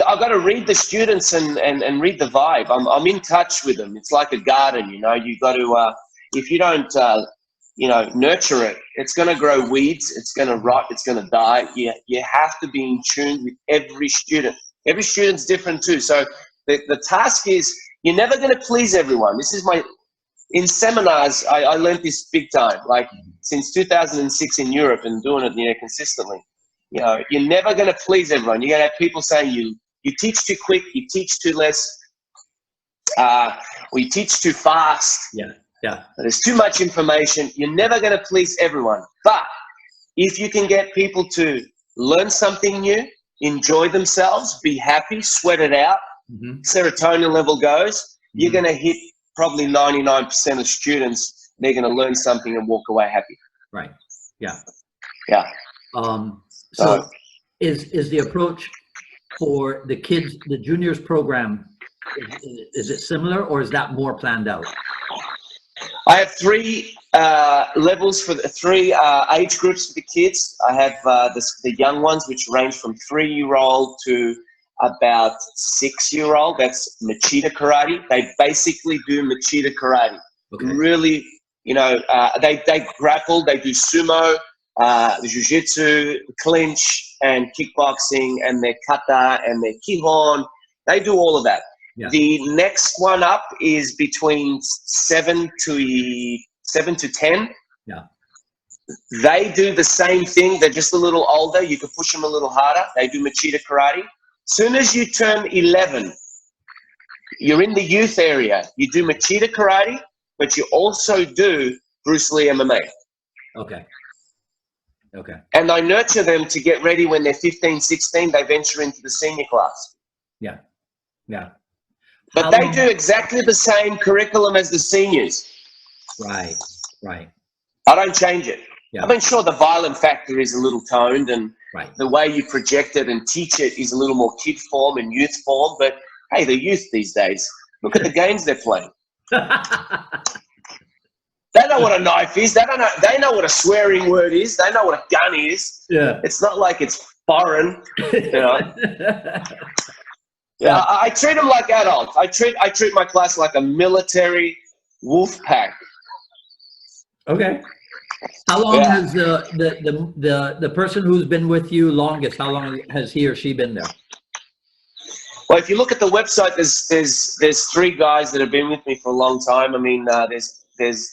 I've got to read the students and read the vibe. I'm in touch with them. It's like a garden, you know. You got to if you don't nurture it, it's going to grow weeds. It's going to rot. It's going to die. You have to be in tune with every student. Every student's different too. So the task is, you're never going to please everyone. This is in seminars, I learned this big time, like since 2006 in Europe, and doing it, consistently. You know, you're never going to please everyone. You're going to have people saying you teach too quick, you teach too less, or you teach too fast. There's too much information. You're never going to please everyone. But if you can get people to learn something new, enjoy themselves, be happy, sweat it out, serotonin level goes, you're going to hit probably 99% of students. They're going to learn something and walk away happy. Right. Yeah. So is the approach for the kids, the juniors program, is it similar, or is that more planned out? I have 3 levels for the 3 age groups for the kids. I have the young ones, which range from 3-year-old to about 6-year-old. That's Machida Karate. They basically do Machida Karate. Really, they grapple, they do sumo, the jiu-jitsu, clinch, and kickboxing, and their kata and their kihon. They do all of that. The next one up is between 7 to 10. They do the same thing. They're just a little older. You can push them a little harder. They do Machida Karate. Soon as you turn 11, you're in the youth area. You do Machida Karate, but you also do Bruce Lee MMA. And I nurture them to get ready when they're 15, 16. They venture into the senior class. But they do exactly the same curriculum as the seniors. Right. I don't change it. I mean, sure, the violent factor is a little toned, and the way you project it and teach it is a little more kid form and youth form. But hey, the youth these days, look at the games they're playing. They know what a knife is. They know what a swearing word is. They know what a gun is. It's not like it's foreign, you know. I treat them like adults. I treat my class like a military wolf pack. How long Yeah. has the person who's been with you longest? How long has he or she been there? Well, if you look at the website, there's three guys that have been with me for a long time. I mean, there's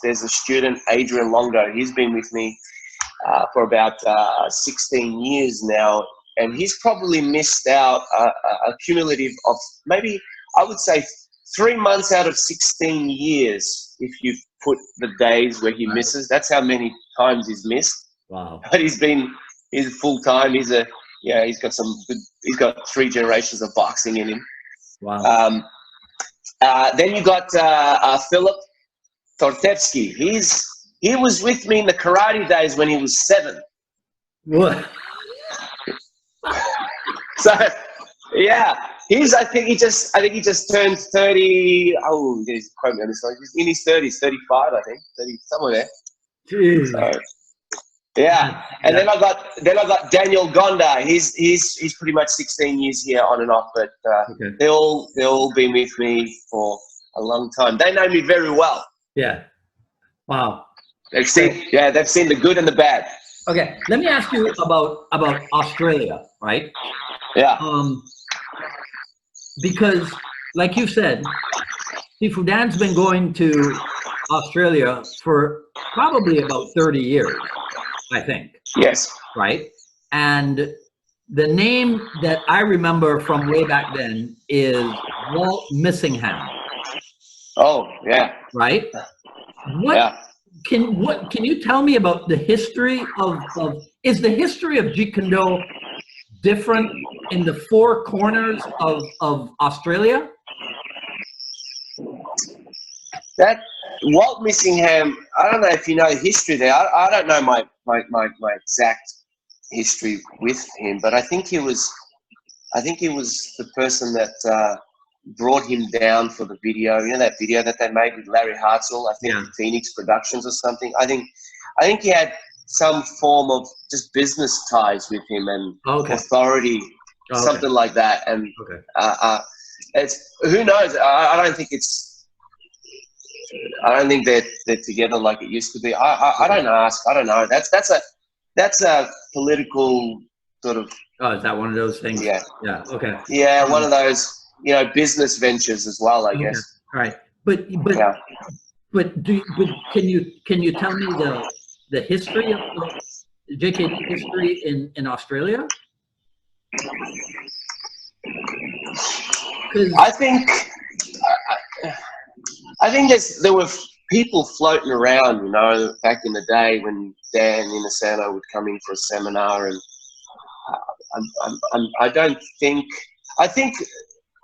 a student, Adrian Longo. He's been with me for about 16 years now, and he's probably missed out a cumulative of maybe, I would say, 3 months out of 16 years. If you put the days where he misses, that's how many times he's missed. Wow. But he's full time. He's got 3 generations of boxing in him. Wow. Then you got Philip Tortevsky. He was with me in the karate days when he was 7. What? So yeah, I think he just turned 30. Oh, he's quote me on this one. He's in his 30s, 35, I think, 30, somewhere there. Jeez. So, yeah, and then I got Daniel Gonda. He's pretty much 16 years here on and off, but Okay. they all been with me for a long time. They know me very well. Yeah. Wow. They've seen the good and the bad. Okay. Let me ask you about Australia, right? Yeah. Because, like you said, Sifu Dan's been going to Australia for probably about 30 years, I think. Yes. Right? And the name that I remember from way back then is Walt Missingham. Oh, yeah. Right? Can you tell me about the history of is the history of Jeet Kune Do different in the 4 corners of Australia? That Walt Missingham, I don't know if you know the history there. I don't know my exact history with him, but I think he was the person that brought him down for the video. You know that video that they made with Larry Hartzell, I think, Phoenix Productions or something. I think he had some form of just business ties with him and authority, something like that. And it's, who knows? I don't think they're together like it used to be. I don't ask. I don't know. That's a political sort of. Oh, is that one of those things? Yeah. Yeah. Okay. Yeah, one of those, business ventures as well, I guess. All right. But can you tell me the history of JKD history in Australia? I think there were people floating around, back in the day when Dan Inosanto would come in for a seminar, and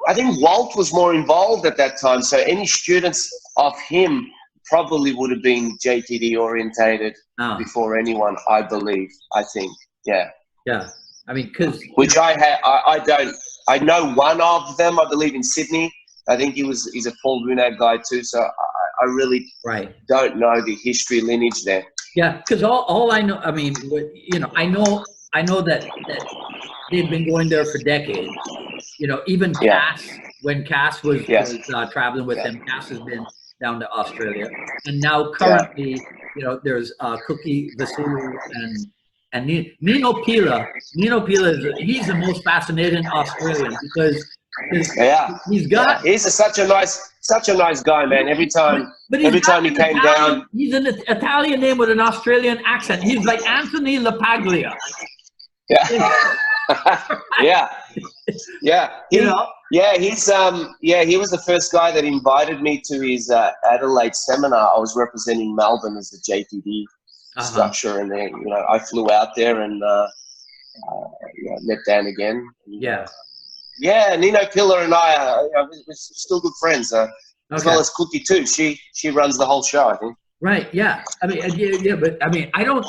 I think Walt was more involved at that time. So any students of him probably would have been JTD orientated before anyone, I believe. I think, yeah. Yeah, I mean, which I know one of them. I believe in Sydney. I think he's a Paul Runag guy too. So I really don't know the history lineage there. Yeah, because all I know, I mean, I know that they've been going there for decades. Even Cass, when Cass was traveling with them, Cass has been down to Australia, and now currently, there's Cookie Vasulu and Nino Pila. Nino Pila he's the most fascinating Australian because he's such a nice guy, man. Every time he came down, he's an Italian name with an Australian accent. He's like Anthony LaPaglia. Yeah. He was the first guy that invited me to his Adelaide seminar. I was representing Melbourne as the JTD structure, and then I flew out there and met Dan again. Nino Pillar and I we're still good friends, as well as Cookie too. She runs the whole show, I think. Right. Yeah. I mean, but I mean, I don't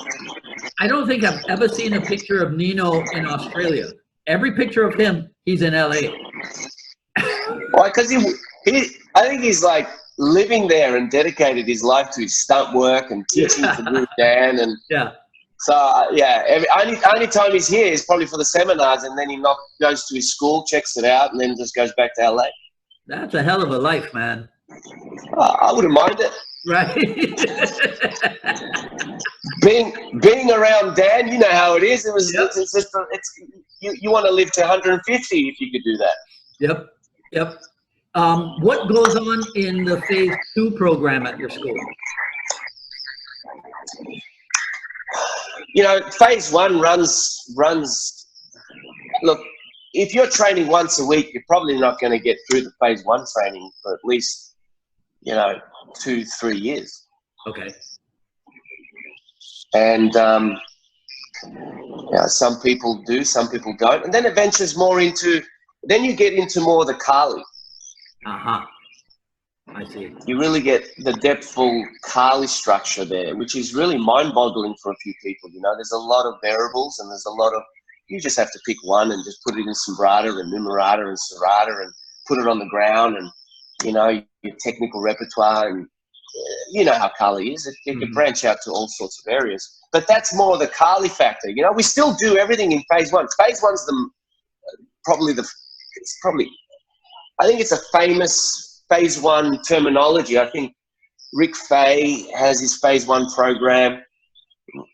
think I've ever seen a picture of Nino in Australia. Every picture of him, he's in LA. Well, because I think he's like living there and dedicated his life to his stunt work and teaching to Guru Dan, and so only time he's here is probably for the seminars, and then he goes to his school, checks it out, and then just goes back to LA. That's a hell of a life, man. I wouldn't mind it. Right. being around Dan, you know how it is. It was it's just you want to live to 150 if you could do that. Yep. What goes on in the phase 2 program at your school? You know, phase 1 runs. Look, if you're training once a week, you're probably not going to get through the phase 1 training for at least, 2-3 years. Okay. And some people do, some people don't, and then it ventures more into. Then you get into more of the Kali. I see. You really get the depthful Kali structure there, which is really mind-boggling for a few people. There's a lot of variables, and there's a lot of. You just have to pick one and just put it in Sambrata and Numerata and Sarata and put it on the ground, and your technical repertoire, and you know how Kali is. It can branch out to all sorts of areas, but that's more the Kali factor. We still do everything in phase 1. Phase 1's I think it's a famous phase 1 terminology. I think Rick Fay has his phase 1 program.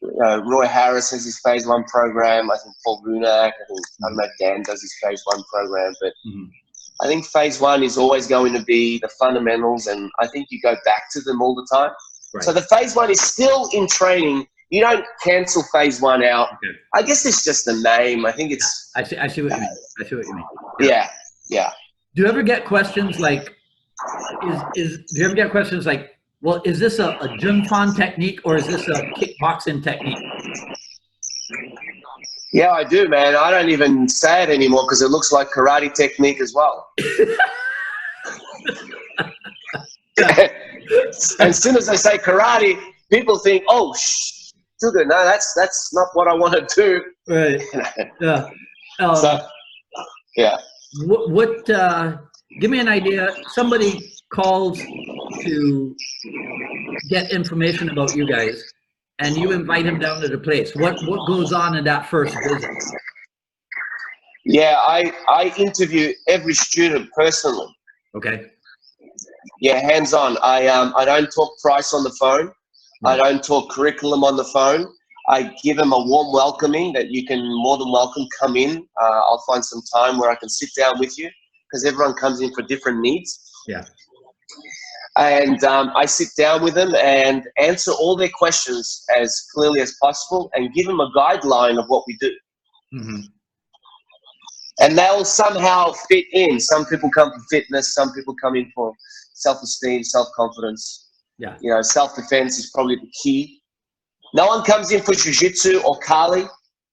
Roy Harris has his phase 1 program. I think Paul Runak. I don't know if Dan does his phase 1 program, but I think phase 1 is always going to be the fundamentals, and I think you go back to them all the time. Right. So the phase 1 is still in training. You don't cancel phase 1 out. Okay. I guess it's just the name. I think it's. I see what you mean. Yeah. Do you ever get questions like, well, is this a Jun Fan technique or is this a kickboxing technique? Yeah, I do, man. I don't even say it anymore because it looks like karate technique as well. And as soon as I say karate, people think, oh, sugar, no, that's not what I want to do. Right. Yeah. Yeah. What give me an idea. Somebody calls to get information about you guys, and you invite him down to the place. What goes on in that first visit? Yeah, I interview every student personally. Okay. Yeah, hands on. I don't talk price on the phone. I don't talk curriculum on the phone. I give them a warm welcoming that you can more than welcome come in. I'll find some time where I can sit down with you because everyone comes in for different needs. Yeah. And I sit down with them and answer all their questions as clearly as possible and give them a guideline of what we do. And they'll somehow fit in. Some people come for fitness. Some people come in for self-esteem, self-confidence. Yeah. Self-defense is probably the key. No one comes in for jiu-jitsu or Kali.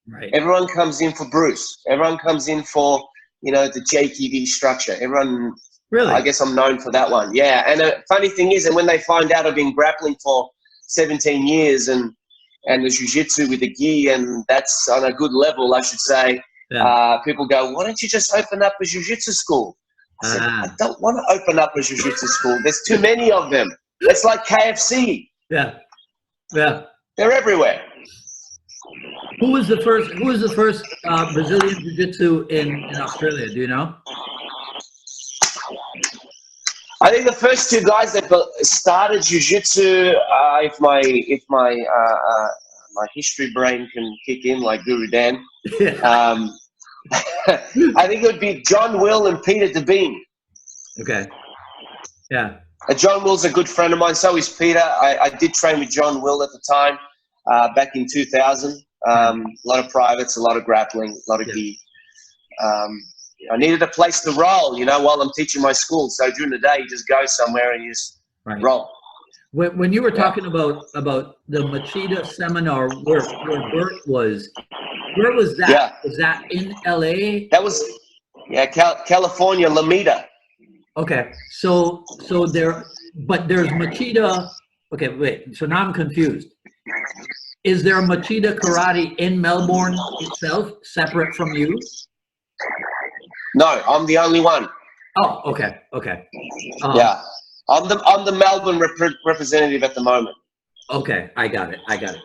Right. Everyone comes in for Bruce. Everyone comes in for, the JKD structure. Everyone, really? I guess I'm known for that one. Yeah. And the funny thing is, and when they find out I've been grappling for 17 years and the jiu-jitsu with the gi, and that's on a good level, I should say, people go, why don't you just open up a jiu-jitsu school? I said, I don't want to open up a jiu-jitsu school. There's too many of them. It's like KFC. Yeah. They're everywhere. Who was the first Brazilian Jiu-Jitsu in Australia? Do you know? I think the first two guys that started Jiu-Jitsu, if my history brain can kick in like Guru Dan, I think it would be John Will and Peter DeBean. Okay. Yeah. John Will's a good friend of mine. So is Peter. I did train with John Will at the time, back in 2000. A lot of privates, a lot of grappling, a lot of gi. I needed a place to roll, while I'm teaching my school. So during the day, you just go somewhere and you just roll. When you were talking about the Machida seminar where Bert was, where was that? Yeah. Was that in LA? That was, California, Lomita. Okay, so there's Machida. Okay, wait. So now I'm confused. Is there Machida Karate in Melbourne itself, separate from you? No, I'm the only one. Oh, okay. Yeah, I'm the Melbourne representative at the moment. Okay, I got it.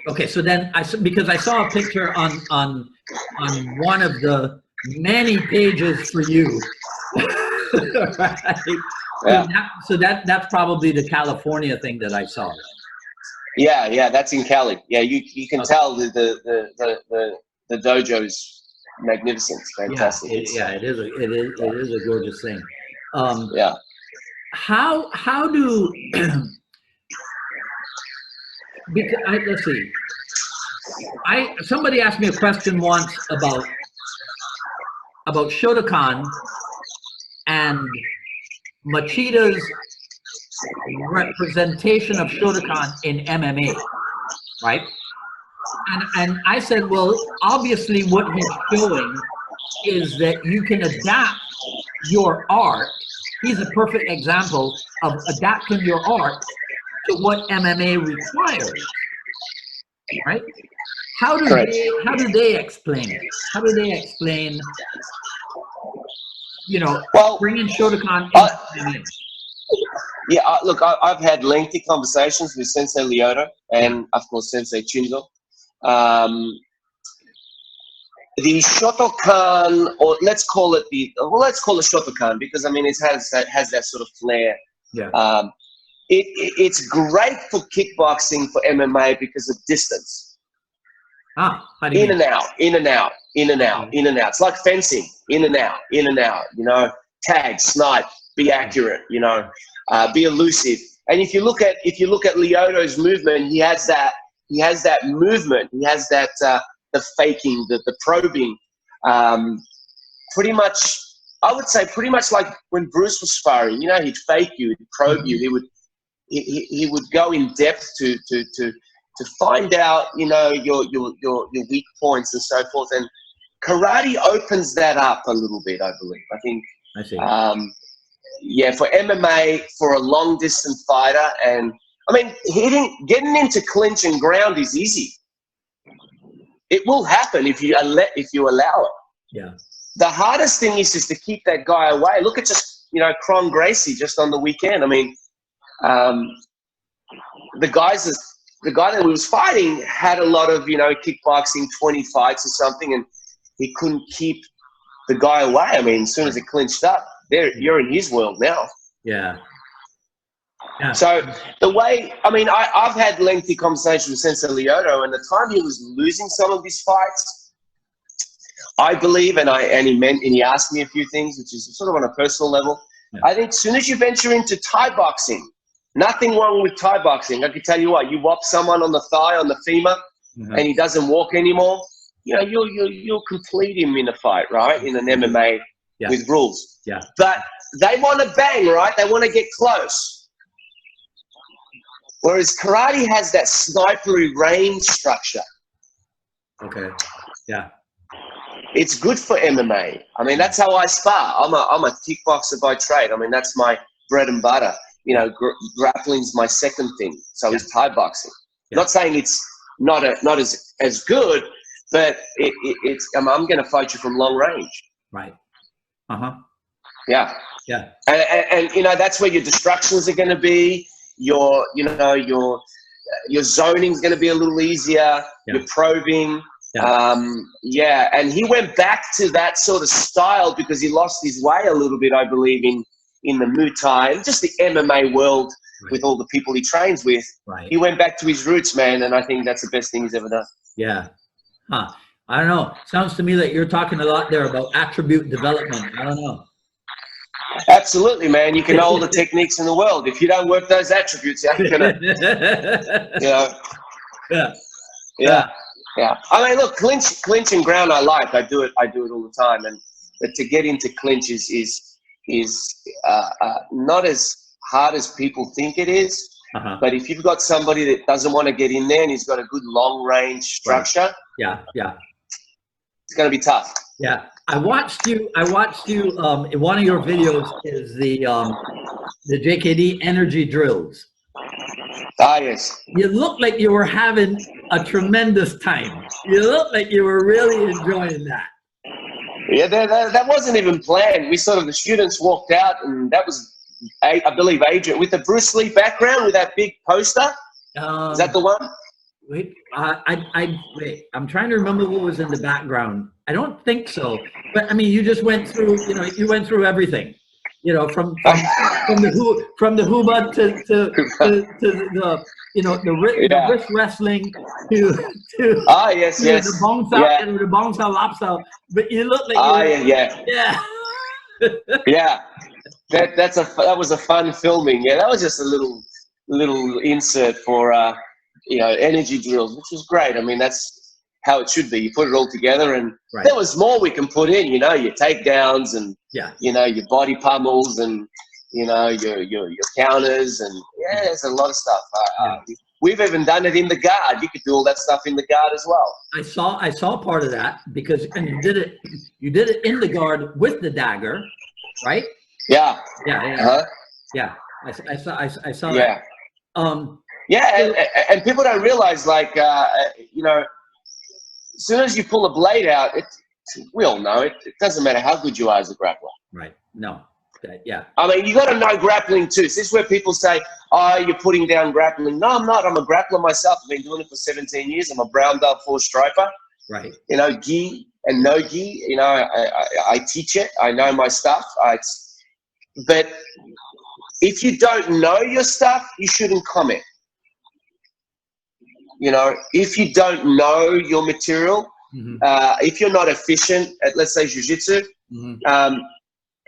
Okay, so then because I saw a picture on one of the many pages for you. Right. Yeah. So that's probably the California thing that I saw. Yeah, that's in Cali. Yeah, you can tell the dojo is magnificent. It's fantastic. It is a gorgeous thing. Yeah. How do because let's see. Somebody asked me a question once about Shotokan and Machida's representation of Shotokan in MMA, right? And I said, well, obviously what he's showing is that you can adapt your art. He's a perfect example of adapting your art to what MMA requires, right? How do they explain it? How do they explain, bringing Shotokan into MMA? Yeah, look, I've had lengthy conversations with Sensei Lyoto and, of course, Sensei Chindo. The Shotokan, or let's call it Shotokan, because I mean it has that sort of flair. Yeah. It's great for kickboxing, for MMA because of distance. How do you in and out. It's like fencing, in and out. Tag, snipe, be accurate. Be elusive. And if you look at Lyoto's movement, he has that movement. He has that the faking, the probing. Pretty much, I would say, pretty much like when Bruce was sparring. He'd fake you, he'd probe you. He would go in depth to find out, your weak points and so forth. And karate opens that up a little bit, I believe. I think. I see. For MMA, for a long distance fighter, and I mean, getting into clinch and ground is easy. It will happen if you allow it. Yeah. The hardest thing is just to keep that guy away. Look at just Cron Gracie just on the weekend. I mean, the guy that we was fighting had a lot of kickboxing, 20 fights or something, and he couldn't keep the guy away. I mean, as soon as it clinched up, you're in his world now. Yeah. So the way, I mean, I've had lengthy conversations with Sensei Lyoto, and the time he was losing some of his fights, I believe, and he asked me a few things, which is sort of on a personal level. Yeah. I think as soon as you venture into Thai boxing, nothing wrong with Thai boxing. I can tell you what, you whop someone on the thigh, on the femur, and he doesn't walk anymore, you'll complete him in a fight, right? In an MMA with rules. Yeah. But they want to bang, right? They want to get close. Whereas karate has that snipery range structure. Okay. Yeah. It's good for MMA. I mean, that's how I spar. I'm a kickboxer by trade. I mean, that's my bread and butter. Grappling's my second thing. So is Thai boxing. Yeah. Not saying it's not as good, but it's. I'm going to fight you from long range. Right. Yeah. Yeah. And that's where your distractions are going to be. Your zoning is going to be a little easier. Yeah. Your probing. Yeah. And he went back to that sort of style because he lost his way a little bit, I believe, in the Muay Thai and just the MMA world with all the people he trains with. Right. He went back to his roots, man, and I think that's the best thing he's ever done. Yeah. Huh. I don't know. Sounds to me like you're talking a lot there about attribute development. I don't know. Absolutely, man. You can know all the techniques in the world. If you don't work those attributes, you're gonna, Yeah. I mean, look, clinch and ground. I do it all the time. But to get into clinch is not as hard as people think it is. But if you've got somebody that doesn't want to get in there and he's got a good long range structure, it's going to be tough. Yeah, I watched you. In one of your videos is the JKD energy drills. Ah, yes. You look like you were having a tremendous time. You look like you were really enjoying that. Yeah, that wasn't even planned. The students walked out, and that was, I believe, Adrian with the Bruce Lee background with that big poster. Is that the one? Wait, wait. I'm trying to remember what was in the background. I don't think so. But I mean, you just went through. You went through everything. From from the huba to the the wrist wrestling to yes, the bong sao and the bong sao lap sao. But you look like yeah. That was a fun filming. Yeah, that was just a little insert for energy drills, which was great. I mean, that's how it should be. You put it all together, and there was more we can put in. Your takedowns and your body pummels and your counters and there's a lot of stuff. We've even done it in the guard. You could do all that stuff in the guard as well. I saw part of that because you did it in the guard with the dagger, right? Yeah. I saw that. And people don't realize, like, as soon as you pull a blade out, we all know it doesn't matter how good you are as a grappler. Right. No. Yeah. I mean, you got to know grappling too. So this is where people say, "Oh, you're putting down grappling." No, I'm not. I'm a grappler myself. I've been doing it for 17 years. I'm a brown belt 4 striper. Right. Gi and no gi. I teach it. I know my stuff. But if you don't know your stuff, you shouldn't comment. If you don't know your material, if you're not efficient at, let's say, jiu-jitsu,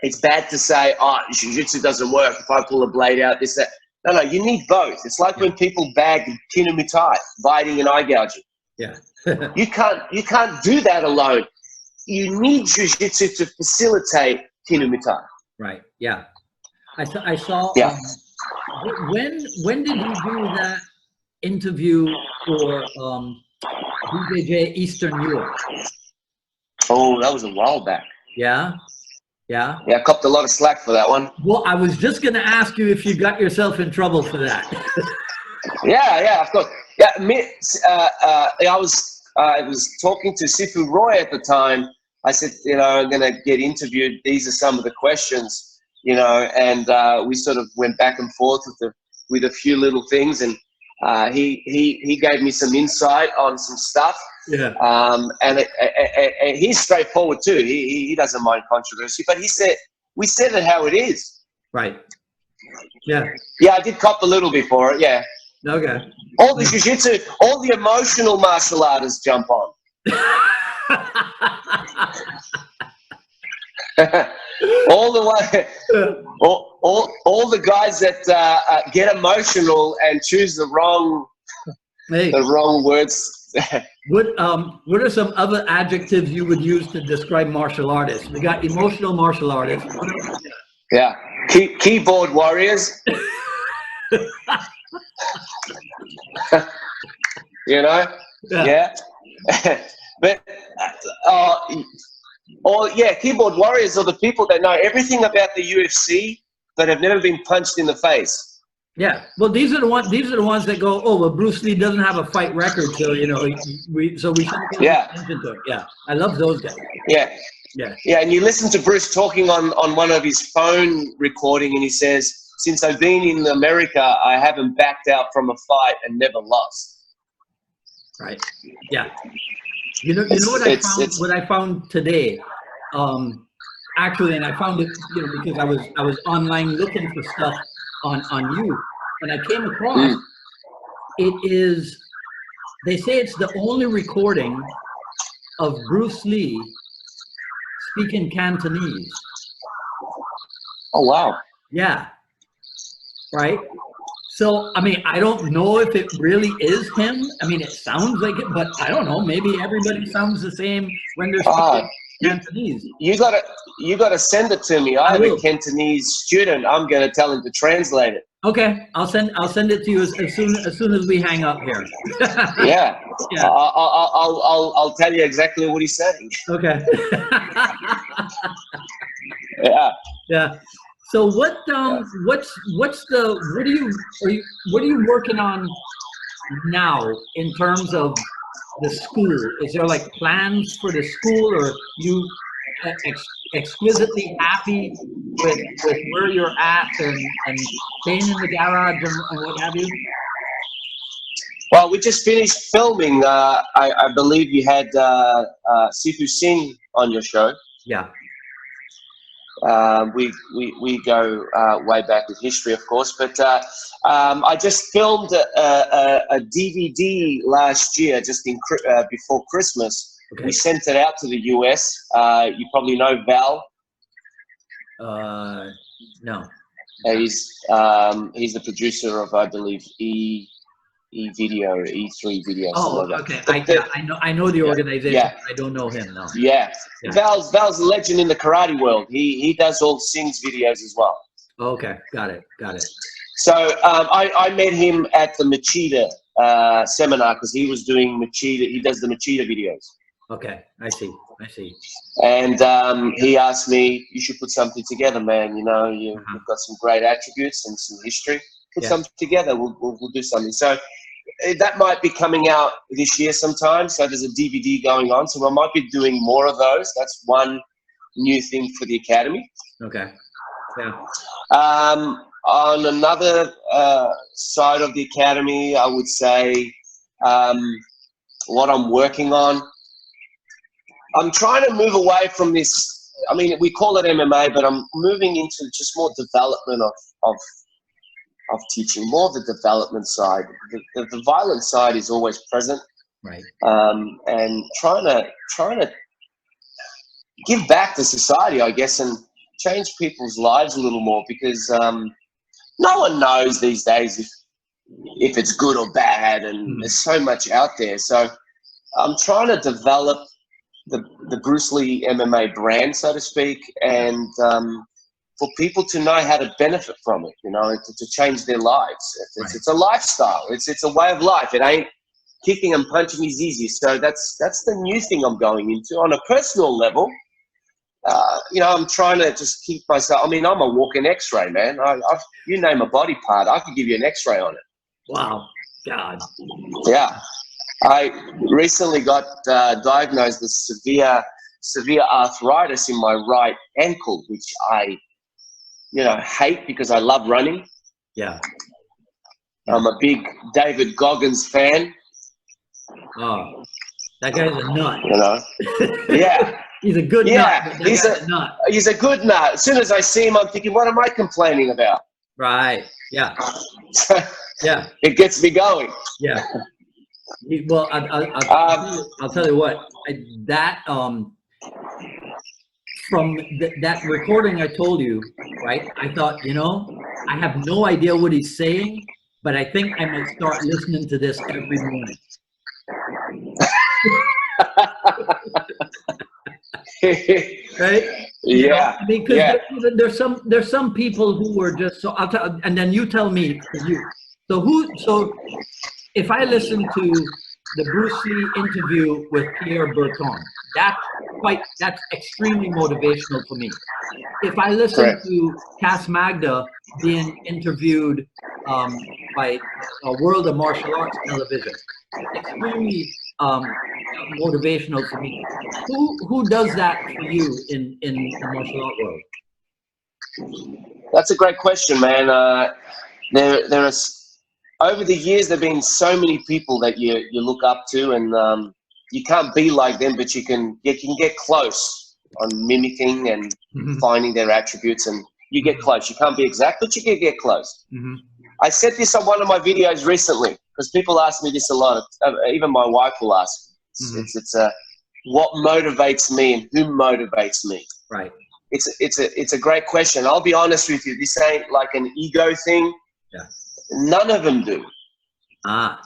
it's bad to say, "Oh, jiu-jitsu doesn't work if I pull a blade out, this, that." No, you need both. It's like when people bag kinumutai, biting and eye gouging. Yeah. You can't do that alone. You need jiu-jitsu to facilitate kinumutai. Right. Yeah. I saw. When did you do that interview for BJJ Eastern Europe? Oh, that was a while back. Yeah. Yeah, I copped a lot of slack for that one. Well, I was just going to ask you if you got yourself in trouble for that. Yeah, of course. Yeah, I was talking to Sifu Roy at the time. I said, I'm going to get interviewed. These are some of the questions, and we sort of went back and forth with a few little things, and he gave me some insight on some stuff. Yeah. And he's straightforward too. He doesn't mind controversy, but we said it how it is. Right. Yeah. Yeah, I did cop a little bit for it. Yeah. Okay. All the jiu-jitsu, all the emotional martial artists jump on. all the guys that get emotional and choose the wrong words. What are some other adjectives you would use to describe martial artists? We got emotional martial artists. Yeah, keyboard warriors. Yeah. But keyboard warriors are the people that know everything about the UFC but have never been punched in the face. Yeah, well, these are the ones that go, "Oh, well, Bruce Lee doesn't have a fight record, so we should pay attention to it." Yeah, I love those guys. Yeah, and you listen to Bruce talking on one of his phone recording, and he says, "Since I've been in America, I haven't backed out from a fight and never lost." Right. Yeah. You know what I found today. Actually, and I found it because I was online looking for stuff on you, and I came across they say it's the only recording of Bruce Lee speaking Cantonese. Oh wow. Yeah. Right. So I mean, I don't know if it really is him. I mean, it sounds like it, but I don't know. Maybe everybody sounds the same when they're speaking Cantonese. You gotta send it to me. I have a Cantonese student. I'm gonna tell him to translate it. Okay, I'll send it to you as soon as we hang up here. Yeah. I'll tell you exactly what he's saying. Okay. Yeah. So what are you working on now in terms of the school? Is there like plans for the school, or you exquisitely happy with where you're at and staying in the garage and what have you? Well, we just finished filming. I believe you had Sifu Singh on your show. Yeah. We go way back with history, of course. But I just filmed a DVD last year, just before Christmas. Okay. We sent it out to the US. You probably know Val. No. He's the producer of, I believe, E Video or E3 Video. Oh, like okay. that. I know the organization. Yeah. I don't know him, no. Yeah. Val's a legend in the karate world. He does all Sings videos as well. Okay, got it. So I met him at the Machida seminar because he was doing Machida. He does the Machida videos. Okay, I see. And he asked me, "You should put something together, man. You know, you've got some great attributes and some history. Put something together. We'll do something." So that might be coming out this year sometime. So there's a DVD going on. So I might be doing more of those. That's one new thing for the Academy. Okay. Yeah. On another side of the Academy, I would say what I'm working on. I'm trying to move away from this. I mean, we call it MMA, but I'm moving into just more development of teaching, more the development side. The violent side is always present, right? And trying to give back to society, I guess, and change people's lives a little more, because no one knows these days if it's good or bad, and there's so much out there. So I'm trying to develop the Bruce Lee MMA brand, so to speak, and for people to know how to benefit from it, you know, to change their lives. It's a lifestyle. It's a way of life. It ain't kicking and punching is easy. So that's the new thing I'm going into. On a personal level, you know, I'm trying to just keep myself. I mean, I'm a walking X-ray, man. You name a body part, I could give you an X-ray on it. Wow, God. Yeah. I recently got diagnosed with severe arthritis in my right ankle, which I, you know, hate because I love running. Yeah. I'm a big David Goggins fan. Oh, that guy's a nut. You know? Yeah. He's a good nut. He's a nut. He's a good nut. As soon as I see him, I'm thinking, what am I complaining about? Right. Yeah. Yeah. It gets me going. Yeah. Well, I'll tell you what. From that recording I told you, right? I thought, you know, I have no idea what he's saying, but I think I might start listening to this every morning. Right? Yeah. I mean, because there's some people who were just so. I'll tell, and then you tell me for you. So if I listen to the Bruce Lee interview with Pierre Berton, that's extremely motivational for me. If I listen to Cass Magda being interviewed by World of Martial Arts Television, extremely motivational for me. Who does that for you in the martial art world? That's a great question, man. There are, over the years, there've been so many people that you look up to, and you can't be like them, but you can get close on mimicking and finding their attributes, and you get close. You can't be exact, but you can get close. I said this on one of my videos recently, because people ask me this a lot. Even my wife will ask. It's what motivates me and who motivates me. Right. It's a great question. I'll be honest with you. This ain't like an ego thing. Yeah. None of them do. Ah.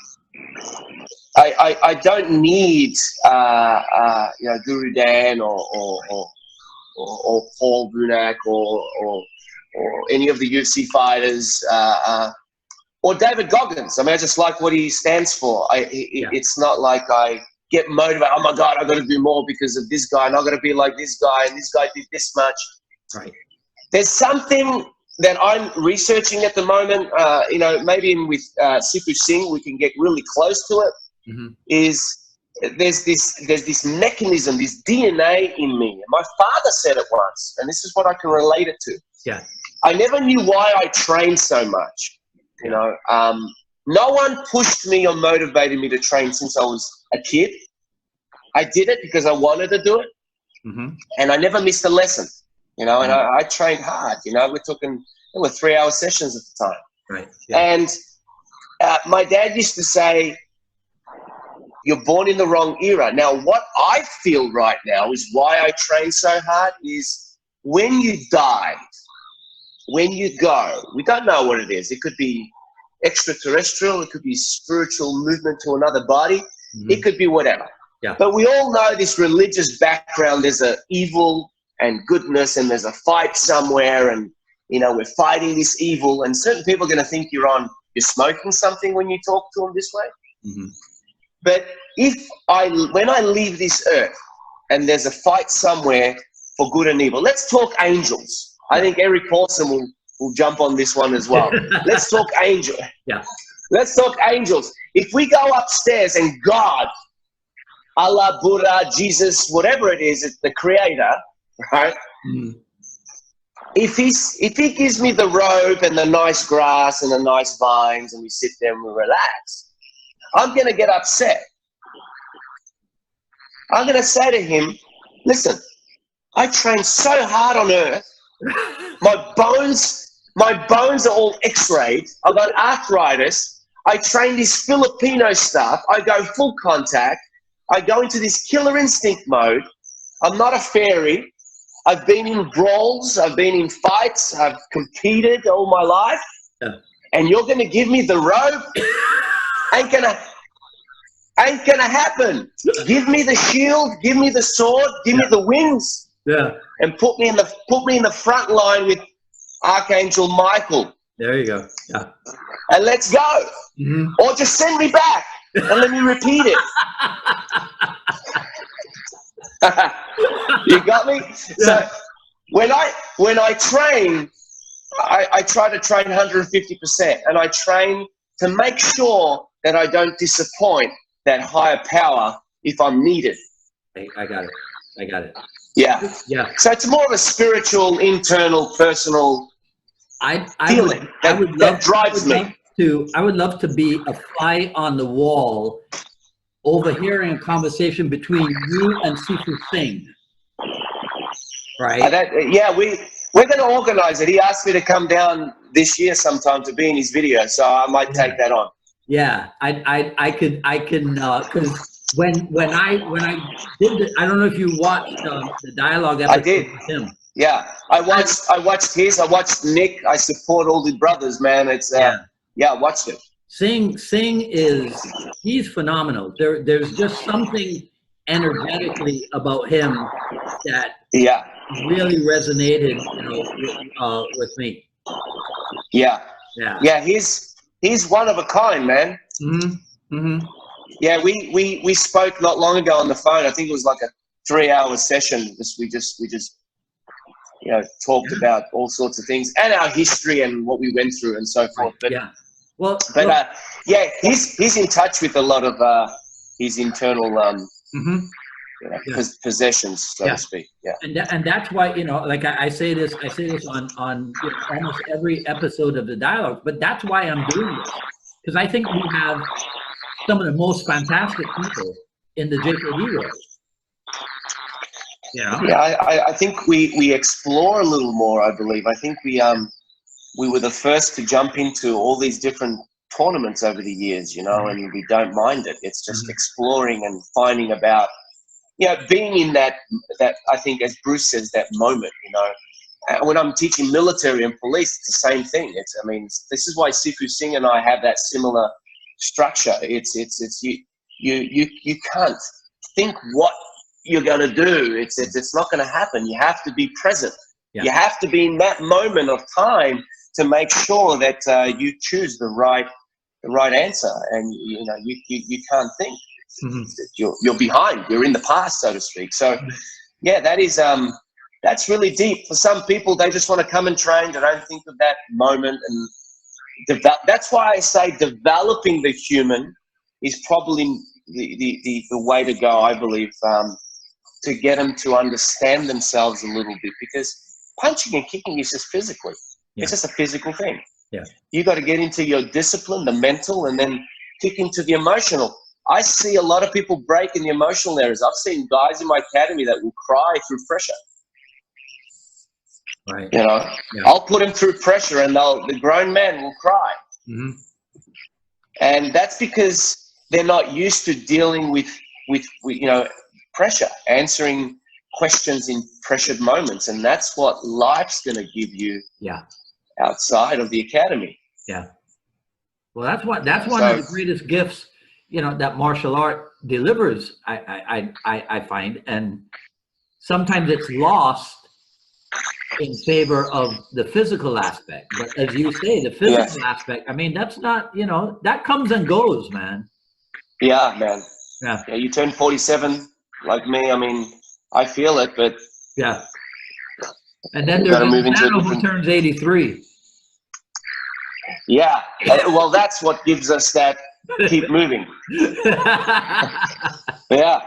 I don't need you know, Guru Dan or Paul Bunak or any of the UFC fighters or David Goggins. I mean, I just like what he stands for. It's not like I get motivated. Oh my God, I got to do more because of this guy, and I got to be like this guy, and this guy did this much. Right. There's something that I'm researching at the moment. You know, maybe with Sifu Singh, we can get really close to it. Is there's this mechanism, this DNA in me. My father said it once, and this is what I can relate it to. Yeah. I never knew why I trained so much. You know, no one pushed me or motivated me to train since I was a kid. I did it because I wanted to do it, and I never missed a lesson. you know, and I trained hard, you know. We're talking, there were 3-hour sessions at the time. Right. Yeah. And my dad used to say, you're born in the wrong era. Now, what I feel right now is why I train so hard is when you die, when you go, we don't know what it is. It could be extraterrestrial. It could be spiritual movement to another body. It could be whatever. Yeah. But we all know this religious background. There's a evil and goodness, and there's a fight somewhere, and, you know, we're fighting this evil, and certain people are going to think you're smoking something when you talk to them this way. But when I leave this earth and there's a fight somewhere for good and evil, let's talk angels. I think Eric Paulson will jump on this one as well. Let's talk angels. Yeah. Let's talk angels. If we go upstairs and God, Allah, Buddha, Jesus, whatever it is, it's the creator, right? If he gives me the robe and the nice grass and the nice vines and we sit there and we relax, I'm going to get upset. I'm going to say to him, listen, I trained so hard on earth. My bones are all x-rayed. I've got arthritis. I train this Filipino stuff. I go full contact. I go into this killer instinct mode. I'm not a fairy. I've been in brawls. I've been in fights. I've competed all my life. Yeah. And you're going to give me the robe? Ain't gonna happen. Give me the shield, give me the sword, give me the wings. Yeah. And put me in the front line with Archangel Michael. There you go. Yeah. And let's go. Or just send me back and let me repeat it. You got me? Yeah. So when I train, I try to train 150%, and I train to make sure that I don't disappoint that higher power if I'm needed. I got it. Yeah. Yeah. So it's more of a spiritual, internal, personal feeling that drives me. I would love to be a fly on the wall overhearing a conversation between you and Sifu Singh. Right? We're going to organize it. He asked me to come down this year sometime to be in his video, so I might take that on. Yeah, I can because when I did it, I don't know if you watched the dialogue episode. I did. With him. Yeah, I watched his. I watched Nick. I support all the brothers, man. It's I watched it. Singh he's phenomenal. There's just something energetically about him that really resonated, with me. Yeah. He's one of a kind, man. Yeah, we spoke not long ago on the phone. I think it was like a 3-hour session. We just talked about all sorts of things and our history and what we went through and so forth. But he's in touch with a lot of his internal possessions, so to speak. Yeah, and that's why like I say this on almost every episode of the dialogue. But that's why I'm doing this, because I think we have some of the most fantastic people in the JKD world. Yeah, I think we explore a little more. I believe. I think we were the first to jump into all these different tournaments over the years, and we don't mind it. It's just exploring and finding about, being in that I think, as Bruce says, that moment, when I'm teaching military and police, it's the same thing. This is why Sifu Singh and I have that similar structure. It's you can't think what you're going to do. It's not going to happen. You have to be present. Yeah. You have to be in that moment of time to make sure that you choose the right answer, and you can't think. You're behind. You're in the past, so to speak. So, that is that's really deep. For some people, they just want to come and train. They don't think of that moment, and that's why I say developing the human is probably the way to go. I believe to get them to understand themselves a little bit, because punching and kicking is just physically. It's just a physical thing. Yeah. You got to get into your discipline, the mental, and then kick into the emotional. I see a lot of people break in the emotional areas. I've seen guys in my academy that will cry through pressure. Right. You know, I'll put them through pressure, and the grown men will cry. Mm-hmm. And that's because they're not used to dealing with pressure, answering questions in pressured moments, and that's what life's going to give you. Yeah. Outside of the academy. Yeah. Well, that's one of the greatest gifts, that martial art delivers. I find, and sometimes it's lost in favor of the physical aspect. But as you say, the physical aspect, I mean, that's not, that comes and goes, man. Yeah, man. Yeah. You turn 47 like me. I mean, I feel it, but yeah. And then there's Inosanto who turns 83. Yeah. Well, that's what gives us that keep moving. Yeah.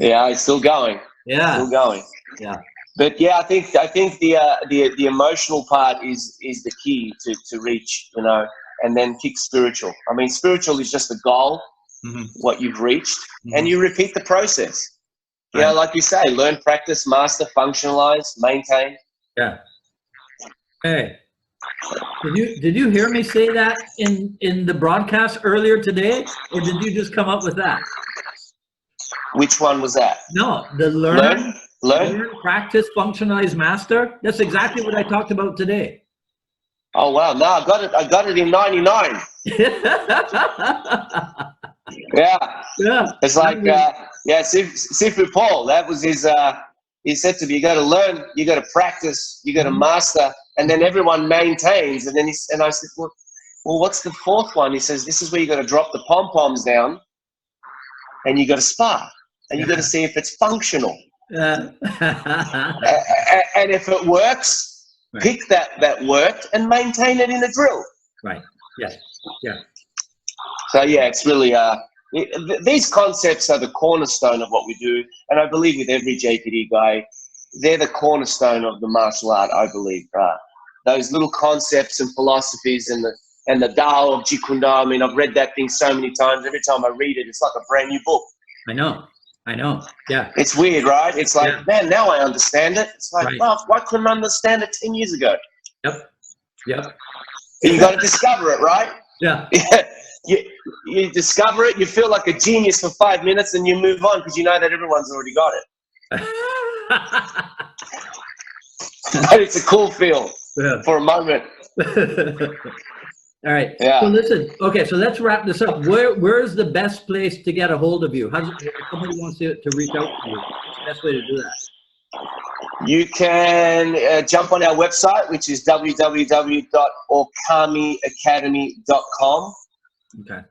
It's still going. Yeah. Still going. Yeah. But yeah, I think the emotional part is the key to reach, and then kick spiritual. I mean, spiritual is just the goal, what you've reached, and you repeat the process. You know, like you say, learn, practice, master, functionalize, maintain. Yeah. Hey, did you hear me say that in the broadcast earlier today, or did you just come up with that? Which one was that? No, the learn, practice, functionalize, master. That's exactly what I talked about today. Oh wow! No, I got it in '99. Yeah. It's like Sifu Paul. That was his. He said to me, "You got to learn, you got to practice, you got to master, and then everyone maintains." And then I said, "Well, what's the fourth one?" He says, "This is where you got to drop the pom poms down, and you got to spar, and you got to see if it's functional, and if it works." Right. Pick that worked and maintain it in a drill. Right. Yes. Yeah. So yeah, it's really these concepts are the cornerstone of what we do, and I believe with every JPD guy, they're the cornerstone of the martial art. I believe those little concepts and philosophies and the Tao of Jeet Kune Do. I mean, I've read that thing so many times. Every time I read it, it's like a brand new book. I know. Yeah. It's weird, right? It's like, man, now I understand it. It's like, well, why couldn't I understand it 10 years ago? Yep. You got to discover it, right? Yeah. You discover it, you feel like a genius for 5 minutes, and you move on because you know that everyone's already got it. But it's a cool feel for a moment. All right. Yeah. So listen. Okay. So let's wrap this up. Where is the best place to get a hold of you? If somebody wants to reach out to you, what's the best way to do that? You can jump on our website, which is www.okamiacademy.com. Okay.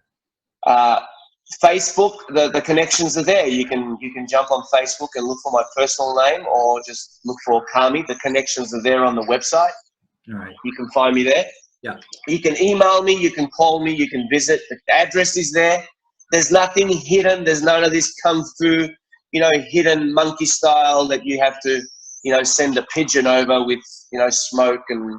Facebook, the connections are there. You can jump on Facebook and look for my personal name, or just look for Okami. The connections are there on the website. All right. You can find me there. Yeah. You can email me, you can call me, you can visit. The address is there. There's nothing hidden. There's none of this come through, hidden monkey style that you have to, send a pigeon over with, smoke and.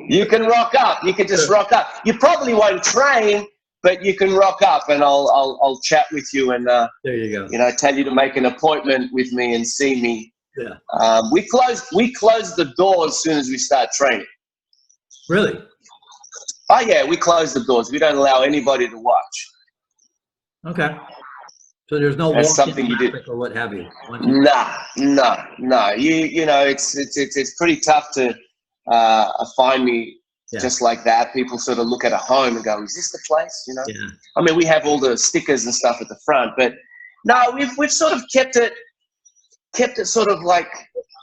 You can rock up. You can just rock up. You probably won't train, but you can rock up, and I'll chat with you and there you go. Tell you to make an appointment with me and see me. Yeah. We close the door as soon as we start training. Really? Oh yeah, we close the doors. We don't allow anybody to watch. Okay. So there's no That's walk-in something you do or what have you. No. It's pretty tough to find me just like that. People sort of look at a home and go, "Is this the place?" Yeah. I mean, we have all the stickers and stuff at the front, but no, we've sort of kept it sort of like,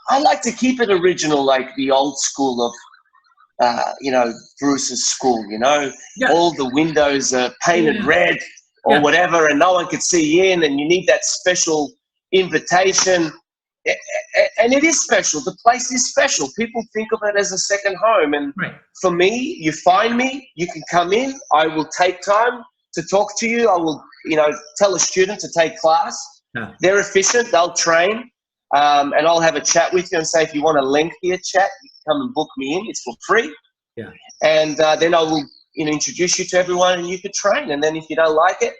I like to keep it original, like the old school of Bruce's school. All the windows are painted red or whatever, and no one could see in, and you need that special invitation. And it is special. The place is special. People think of it as a second home. And for me, you find me, you can come in. I will take time to talk to you. I will, tell a student to take class. Yeah. They're efficient. They'll train. And I'll have a chat with you and say, if you want a lengthier chat, you can come and book me in. It's for free. Yeah. And then I will, introduce you to everyone, and you could train. And then if you don't like it,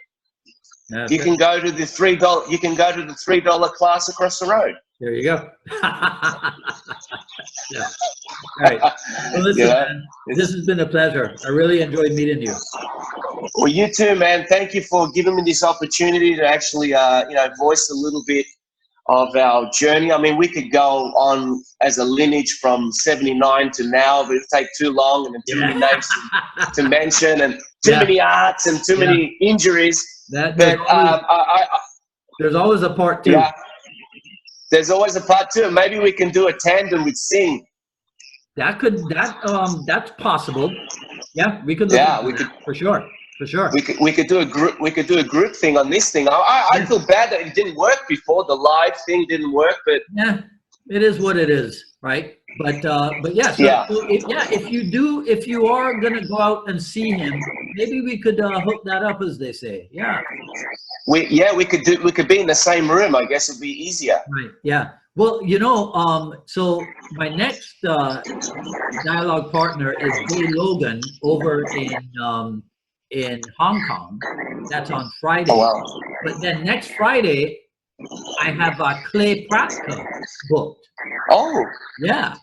That's you can go to the $3. You can go to the $3 class across the road. There you go. Yeah. All right. Well, listen, man, this has been a pleasure. I really enjoyed meeting you. Well, you too, man. Thank you for giving me this opportunity to actually, voice a little bit of our journey. I mean, we could go on as a lineage from 79 to now, but it'd take too long and too many names to mention and too many arts and too many injuries. There's always a part 2. Yeah, there's always a part 2. Maybe we can do a tandem with Singh. That's possible. Yeah, we could. We could for sure. For sure. We could do a group. We could do a group thing on this thing. I feel bad that it didn't work before. The live thing didn't work, but yeah, it is what it is, right? But yeah. So if you are gonna go out and see him, maybe we could hook that up, as they say. Yeah. We could be in the same room. I guess it'd be easier. Right. Yeah. Well, so my next dialogue partner is Jay Logan over in Hong Kong. That's on Friday. Oh, wow. But then next Friday, I have Clay Pratka booked. Oh. Yeah.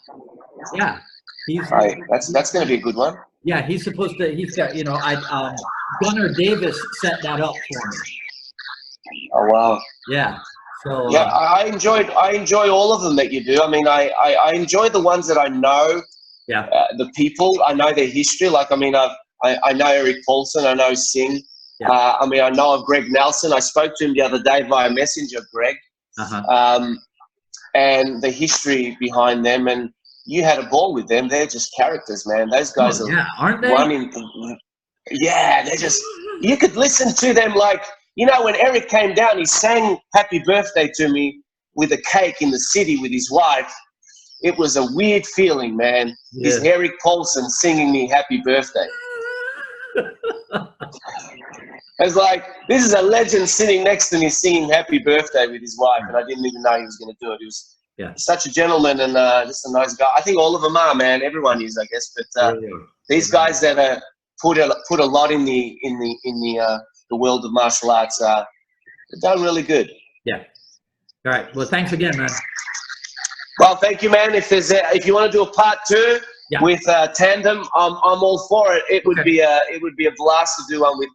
Yeah. Right. That's going to be a good one. Yeah, he's supposed to. He's got. Gunnar Davis set that up for me. Oh wow. Yeah. So. Yeah, I enjoy all of them that you do. I mean, I enjoy the ones that I know. Yeah. The people, I know their history. Like, I mean, I know Eric Paulson. I know Singh. Yeah. I mean, I know of Greg Nelson. I spoke to him the other day via Messenger, Greg. And the history behind them. And you had a ball with them. They're just characters, man. Those guys aren't they? They're just. You could listen to them like, when Eric came down, he sang "Happy Birthday" to me with a cake in the city with his wife. It was a weird feeling, man. Yeah. He's Eric Paulson singing me "Happy Birthday." It's like, this is a legend sitting next to me singing "Happy Birthday" with his wife, and I didn't even know he was going to do it. He was such a gentleman and just a nice guy. I think all of them are, man. Everyone is, I guess. But these guys that put a lot in the world of martial arts, they've done really good. Yeah. All right. Well, thanks again, man. Well, thank you, man. If you want to do a part 2 with tandem, I'm all for it. It would be a blast to do one with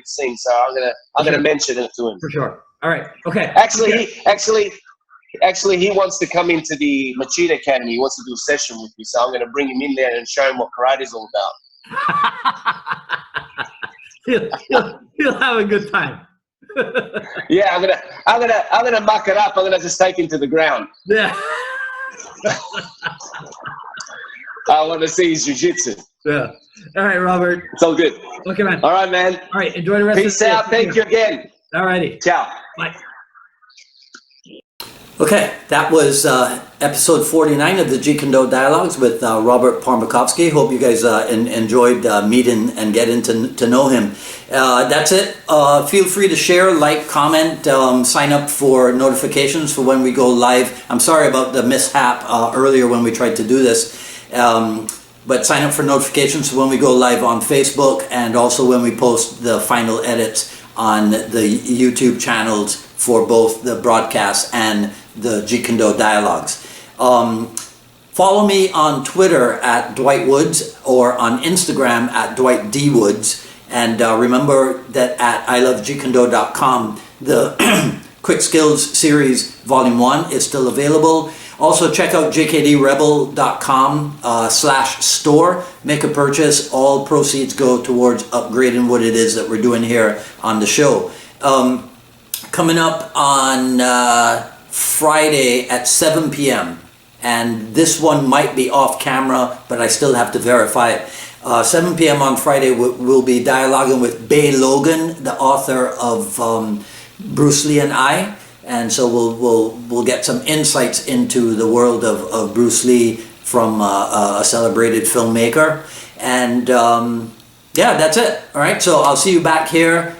Singh. So I'm gonna mention it to him for sure. All right. Okay. Actually, he wants to come into the Machida Academy. He wants to do a session with me. So I'm gonna bring him in there and show him what karate is all about. He'll have a good time. Yeah, I'm gonna muck it up. I'm gonna just take him to the ground. Yeah. I want to see his jiu-jitsu. Yeah. All right, Robert. It's all good. Okay, man. All right, man. All right. Enjoy the rest of the day. Peace out. Thank you again. All righty. Ciao. Bye. Okay, that was episode 49 of the Jeet Kune Do Dialogues with Robert Parmakovski. Hope you guys enjoyed meeting and getting to know him. That's it. Feel free to share, like, comment, sign up for notifications for when we go live. I'm sorry about the mishap earlier when we tried to do this. But sign up for notifications for when we go live on Facebook and also when we post the final edits on the YouTube channels for both the broadcast and the Jeet Kune Do Dialogues. Follow me on Twitter at Dwight Woods or on Instagram at Dwight D. Woods. And remember that at ilovejeetkundo.com, the Quick Skills Series Volume 1 is still available. Also check out jkdrebel.com/store. Make a purchase. All proceeds go towards upgrading what it is that we're doing here on the show. Coming up on Friday at 7 p.m. and this one might be off camera, but I still have to verify it. 7 p.m. on Friday we'll be dialoguing with Bay Logan, the author of Bruce Lee and I. And so we'll get some insights into the world of Bruce Lee from a celebrated filmmaker. And that's it. All right, so I'll see you back here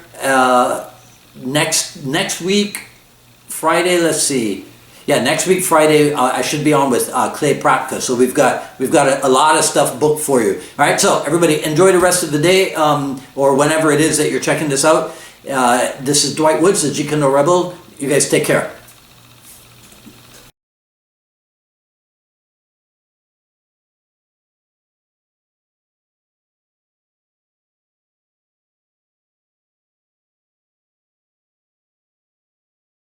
next week, Friday. Let's see. Yeah, next week Friday I should be on with Clay Pratka. So we've got a lot of stuff booked for you. All right, so everybody enjoy the rest of the day or whenever it is that you're checking this out. This is Dwight Woods, the Jeet Kune Do Rebel. You guys take care.